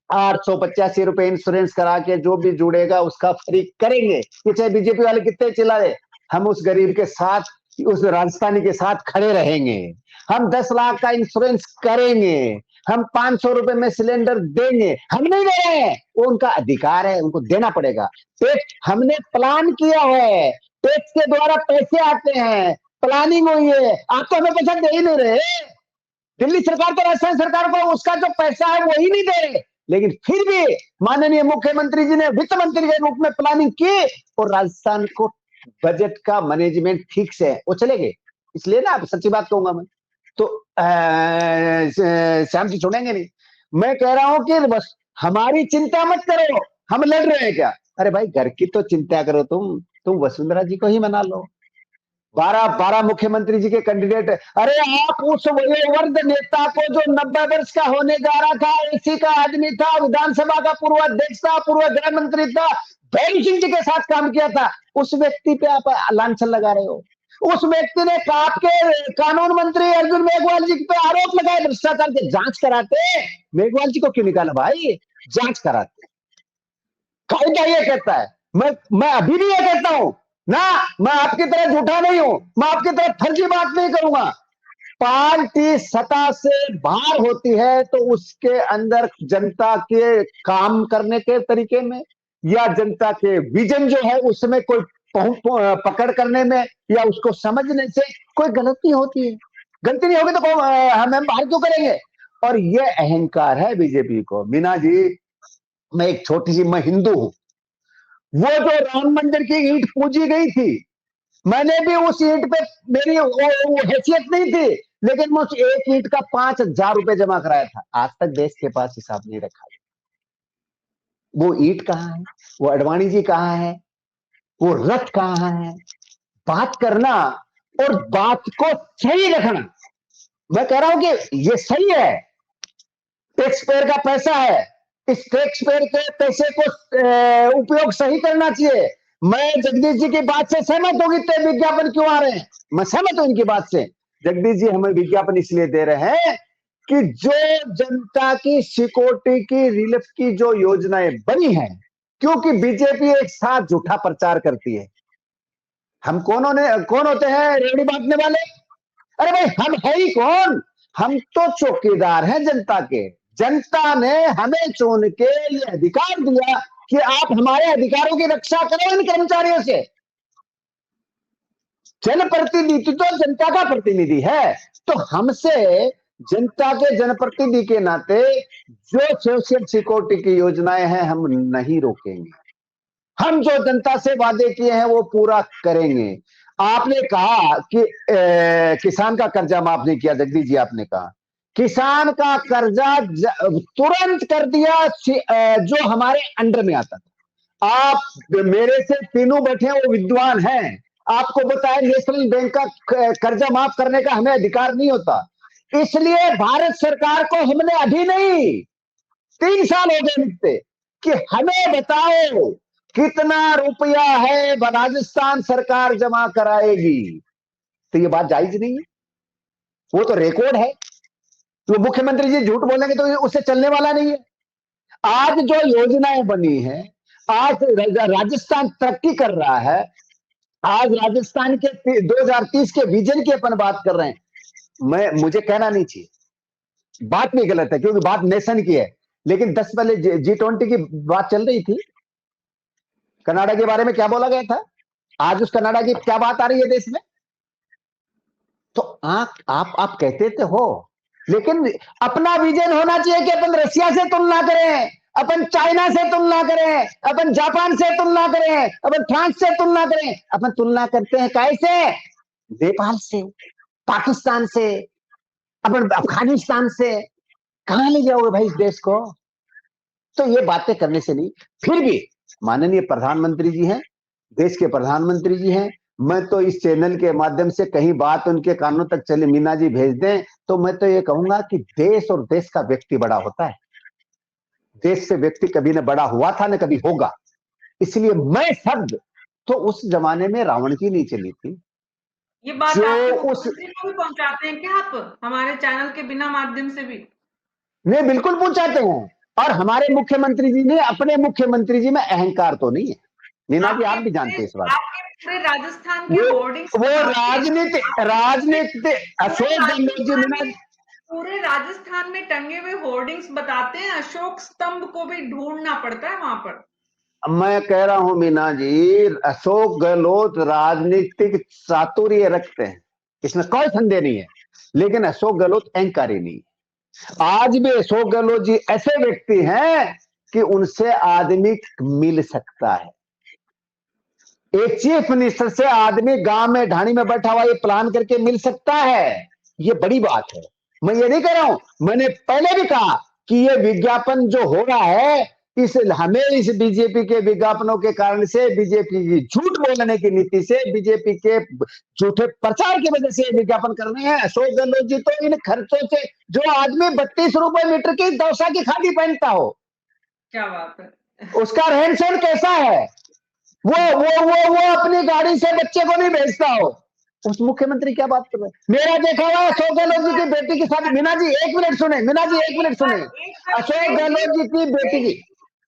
885 रुपए इंश्योरेंस करा के जो भी जुड़ेगा उसका फ्री करेंगे। ये चाहे बीजेपी वाले कितने चिल्ला रहे, हम उस गरीब के साथ, उस राजस्थानी के साथ खड़े रहेंगे। हम 10 लाख का इंश्योरेंस करेंगे, हम 500 रुपए में सिलेंडर देंगे। हम नहीं दे रहे हैं, वो उनका अधिकार है, उनको देना पड़ेगा। हमने प्लान किया है, टैक्स के द्वारा पैसे आते हैं, प्लानिंग हुई है, आप तो हमें पैसा दे ही नहीं रहे। दिल्ली सरकार तो राजस्थान सरकार को उसका जो पैसा है वही नहीं दे रहे, लेकिन फिर भी माननीय मुख्यमंत्री जी ने वित्त मंत्री के रूप में प्लानिंग की और राजस्थान को बजट का मैनेजमेंट ठीक से है, वो चले गए। इसलिए ना सच्ची बात कहूंगा मैं तो श्याम जी छोड़ेंगे नहीं। मैं कह रहा हूं कि बस हमारी चिंता मत करो, हम लड़ रहे हैं क्या? अरे भाई घर की तो चिंता करो, तुम वसुंधरा जी को ही मना लो। 12 मुख्यमंत्री जी के कैंडिडेट। अरे आप उस वयोवृद्ध नेता को जो 90 वर्ष का होने जा रहा था, इसी का आदमी था, विधानसभा का पूर्व अध्यक्ष था, पूर्व गृह मंत्री था, भैरू सिंह जी के साथ काम किया था, उस व्यक्ति पे आप लांछन लगा रहे हो। उस व्यक्ति ने आपके कानून मंत्री अर्जुन मेघवाल जी पे आरोप लगाए भ्रष्टाचार के। जांच कराते, मेघवाल जी को क्यों निकाला भाई? जांच कराते। कायदा ये कहता है, मैं अभी भी ये कहता हूं ना, मैं आपकी तरह झूठा नहीं हूं, मैं आपकी तरह फर्जी बात नहीं करूंगा। पार्टी सत्ता से बाहर होती है तो उसके अंदर जनता के काम करने के तरीके में या जनता के विजन जो है उसमें कोई पकड़ करने में या उसको समझने से कोई गलती होती है। गलती नहीं होगी तो हम बाहर क्यों करेंगे? और ये अहंकार है बीजेपी को। मीना जी, मैं एक छोटी सी, मैं हिंदू हूं, वो जो राम मंदिर की ईंट पूजी गई थी, मैंने भी उस ईंट पे, मेरी वो हैसियत नहीं थी, लेकिन मैं उस एक ईंट का 5,000 रुपए जमा कराया था। आज तक देश के पास हिसाब नहीं रखा। वो ईंट कहाँ है, वो अडवाणी जी कहाँ है, वो रथ कहाँ है? बात करना और बात को सही रखना। मैं कह रहा हूं कि ये सही है, टैक्स पेयर का पैसा है, इस टैक्स पेयर के पैसे को उपयोग सही करना चाहिए। मैं जगदीश जी की बात से सहमत हूं कि इतने विज्ञापन क्यों आ रहे हैं, मैं सहमत हूं इनकी बात से। जगदीश जी हमें विज्ञापन इसलिए दे रहे हैं कि जो जनता की सिक्योरिटी की, रिलीफ की जो योजनाएं बनी हैं, क्योंकि बीजेपी एक साथ झूठा प्रचार करती है। हम कौन होते हैं रेवड़ी बांटने वाले? अरे भाई, हम है ही कौन? हम तो चौकीदार हैं जनता के। जनता ने हमें चुन के ये अधिकार दिया कि आप हमारे अधिकारों की रक्षा करो इन कर्मचारियों से। जनप्रतिनिधि तो जनता का प्रतिनिधि है, तो हमसे जनता के जनप्रतिनिधि के नाते जो सोशल सिक्योरिटी की योजनाएं हैं हम नहीं रोकेंगे। हम जो जनता से वादे किए हैं वो पूरा करेंगे। आपने कहा कि किसान का कर्जा माफ नहीं किया, जगदीश जी आपने कहा किसान का कर्जा तुरंत कर दिया जो हमारे अंडर में आता था। आप मेरे से तीनों बैठे हैं, वो विद्वान हैं, आपको बताया नेशनल बैंक का कर्जा माफ करने का हमें अधिकार नहीं होता। इसलिए भारत सरकार को हमने अभी नहीं, 3 साल हो गए लिखते कि हमें बताओ कितना रुपया है राजस्थान सरकार जमा कराएगी। तो ये बात जायज नहीं है, वो तो रिकॉर्ड है। तो मुख्यमंत्री जी झूठ बोलेंगे तो उससे चलने वाला नहीं है। आज जो योजनाएं बनी है, आज राजस्थान तरक्की कर रहा है। आज राजस्थान के 2030 के विजन की अपन बात कर रहे हैं। मुझे कहना नहीं चाहिए, बात भी गलत है क्योंकि बात नेशन की है, लेकिन 10 पहले G20 की बात चल रही थी, कनाडा के बारे में क्या बोला गया था, आज उस कनाडा की क्या बात आ रही है देश में। तो आप कहते थे हो, लेकिन अपना विजन होना चाहिए कि अपन रशिया से तुलना करें, अपन चाइना से तुलना करें, अपन जापान से तुलना करें, अपन फ्रांस से तुलना करें। अपन तुलना करते हैं कैसे? नेपाल से, पाकिस्तान से, अपन अफगानिस्तान से। कहां ले जाओगे भाई इस देश को? तो ये बातें करने से नहीं। फिर भी माननीय प्रधानमंत्री जी हैं, देश के प्रधानमंत्री जी हैं, मैं तो इस चैनल के माध्यम से कहीं बात उनके कानों तक चले, मीना जी भेज दें, तो मैं तो ये कहूंगा कि देश और देश का व्यक्ति बड़ा होता है। देश से व्यक्ति कभी न बड़ा हुआ था न कभी होगा। इसलिए मैं शब्द तो उस जमाने में रावण की नहीं चली थी। ये बात आपके मुख्यमंत्री को भी पहुंचाते हैं क्या आप हमारे चैनल के बिना माध्यम से भी? नहीं, बिल्कुल पहुंचाते हैं। और हमारे मुख्यमंत्री जी ने, अपने मुख्यमंत्री जी में अहंकार तो नहीं है। मीना जी आप भी जानते हैं इस बात। पूरे राजस्थान के होर्डिंग्स, वो राजनीति अशोक गहलोत जी, मीना, पूरे राजस्थान में टंगे हुए होर्डिंग्स बताते हैं, अशोक स्तंभ को भी ढूंढना पड़ता है वहां पर। मैं कह रहा हूं मीना जी, अशोक गहलोत राजनीतिक चातुर्य रखते हैं, इसमें कोई संदेह नहीं है, लेकिन अशोक गहलोत अहंकारी नहीं। आज भी अशोक गहलोत जी ऐसे व्यक्ति हैं कि उनसे आदमी मिल सकता है। एक चीफ मिनिस्टर से आदमी गांव में ढाणी में बैठा हुआ ये प्लान करके मिल सकता है, ये बड़ी बात है। मैं ये नहीं कह रहा हूं, मैंने पहले भी कहा कि ये विज्ञापन जो हो रहा है, हमें इस बीजेपी के विज्ञापनों के कारण से, बीजेपी की झूठ बोलने की नीति से, बीजेपी के झूठे प्रचार की वजह से विज्ञापन कर रहे हैं। अशोक गहलोत जी तो इन खर्चों से, जो आदमी 32 रुपए मीटर की दौसा की खादी पहनता हो, क्या बात है, उसका रहन सहन कैसा है, वो अपनी गाड़ी से बच्चे को नहीं भेजता हो, उस मुख्यमंत्री क्या बात कर रहे हैं? मेरा देखा हुआ अशोक गहलोत जी की बेटी की शादी, मीना जी एक मिनट सुने, मीना जी एक मिनट सुने, अशोक गहलोत जी की बेटी की।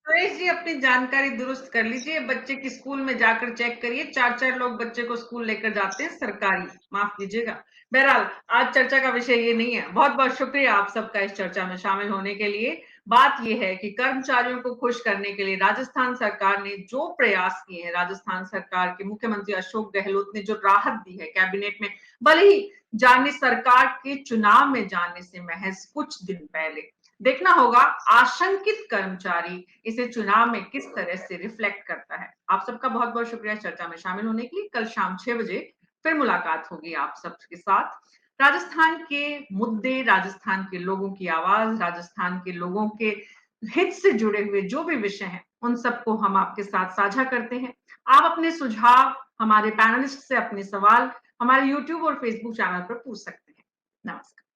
सुरेश जी अपनी जानकारी दुरुस्त कर लीजिए, बच्चे की स्कूल में जाकर चेक करिए, 4-4 लोग बच्चे को स्कूल लेकर जाते हैं सरकारी, माफ कीजिएगा। बहरहाल आज चर्चा का विषय ये नहीं है। बहुत बहुत शुक्रिया आप सबका इस चर्चा में शामिल होने के लिए। बात यह है कि कर्मचारियों को खुश करने के लिए राजस्थान सरकार ने जो प्रयास किए हैं, राजस्थान सरकार के मुख्यमंत्री अशोक गहलोत ने जो राहत दी है कैबिनेट में, भले ही सरकार के चुनाव में जाने से महज कुछ दिन पहले, देखना होगा आशंकित कर्मचारी इसे चुनाव में किस तरह से रिफ्लेक्ट करता है। आप सबका बहुत बहुत शुक्रिया चर्चा में शामिल होने के लिए। कल शाम 6 बजे फिर मुलाकात होगी आप सबके साथ। राजस्थान के मुद्दे, राजस्थान के लोगों की आवाज, राजस्थान के लोगों के हित से जुड़े हुए जो भी विषय हैं उन सबको हम आपके साथ साझा करते हैं। आप अपने सुझाव, हमारे पैनलिस्ट से अपने सवाल हमारे YouTube और Facebook चैनल पर पूछ सकते हैं। नमस्कार।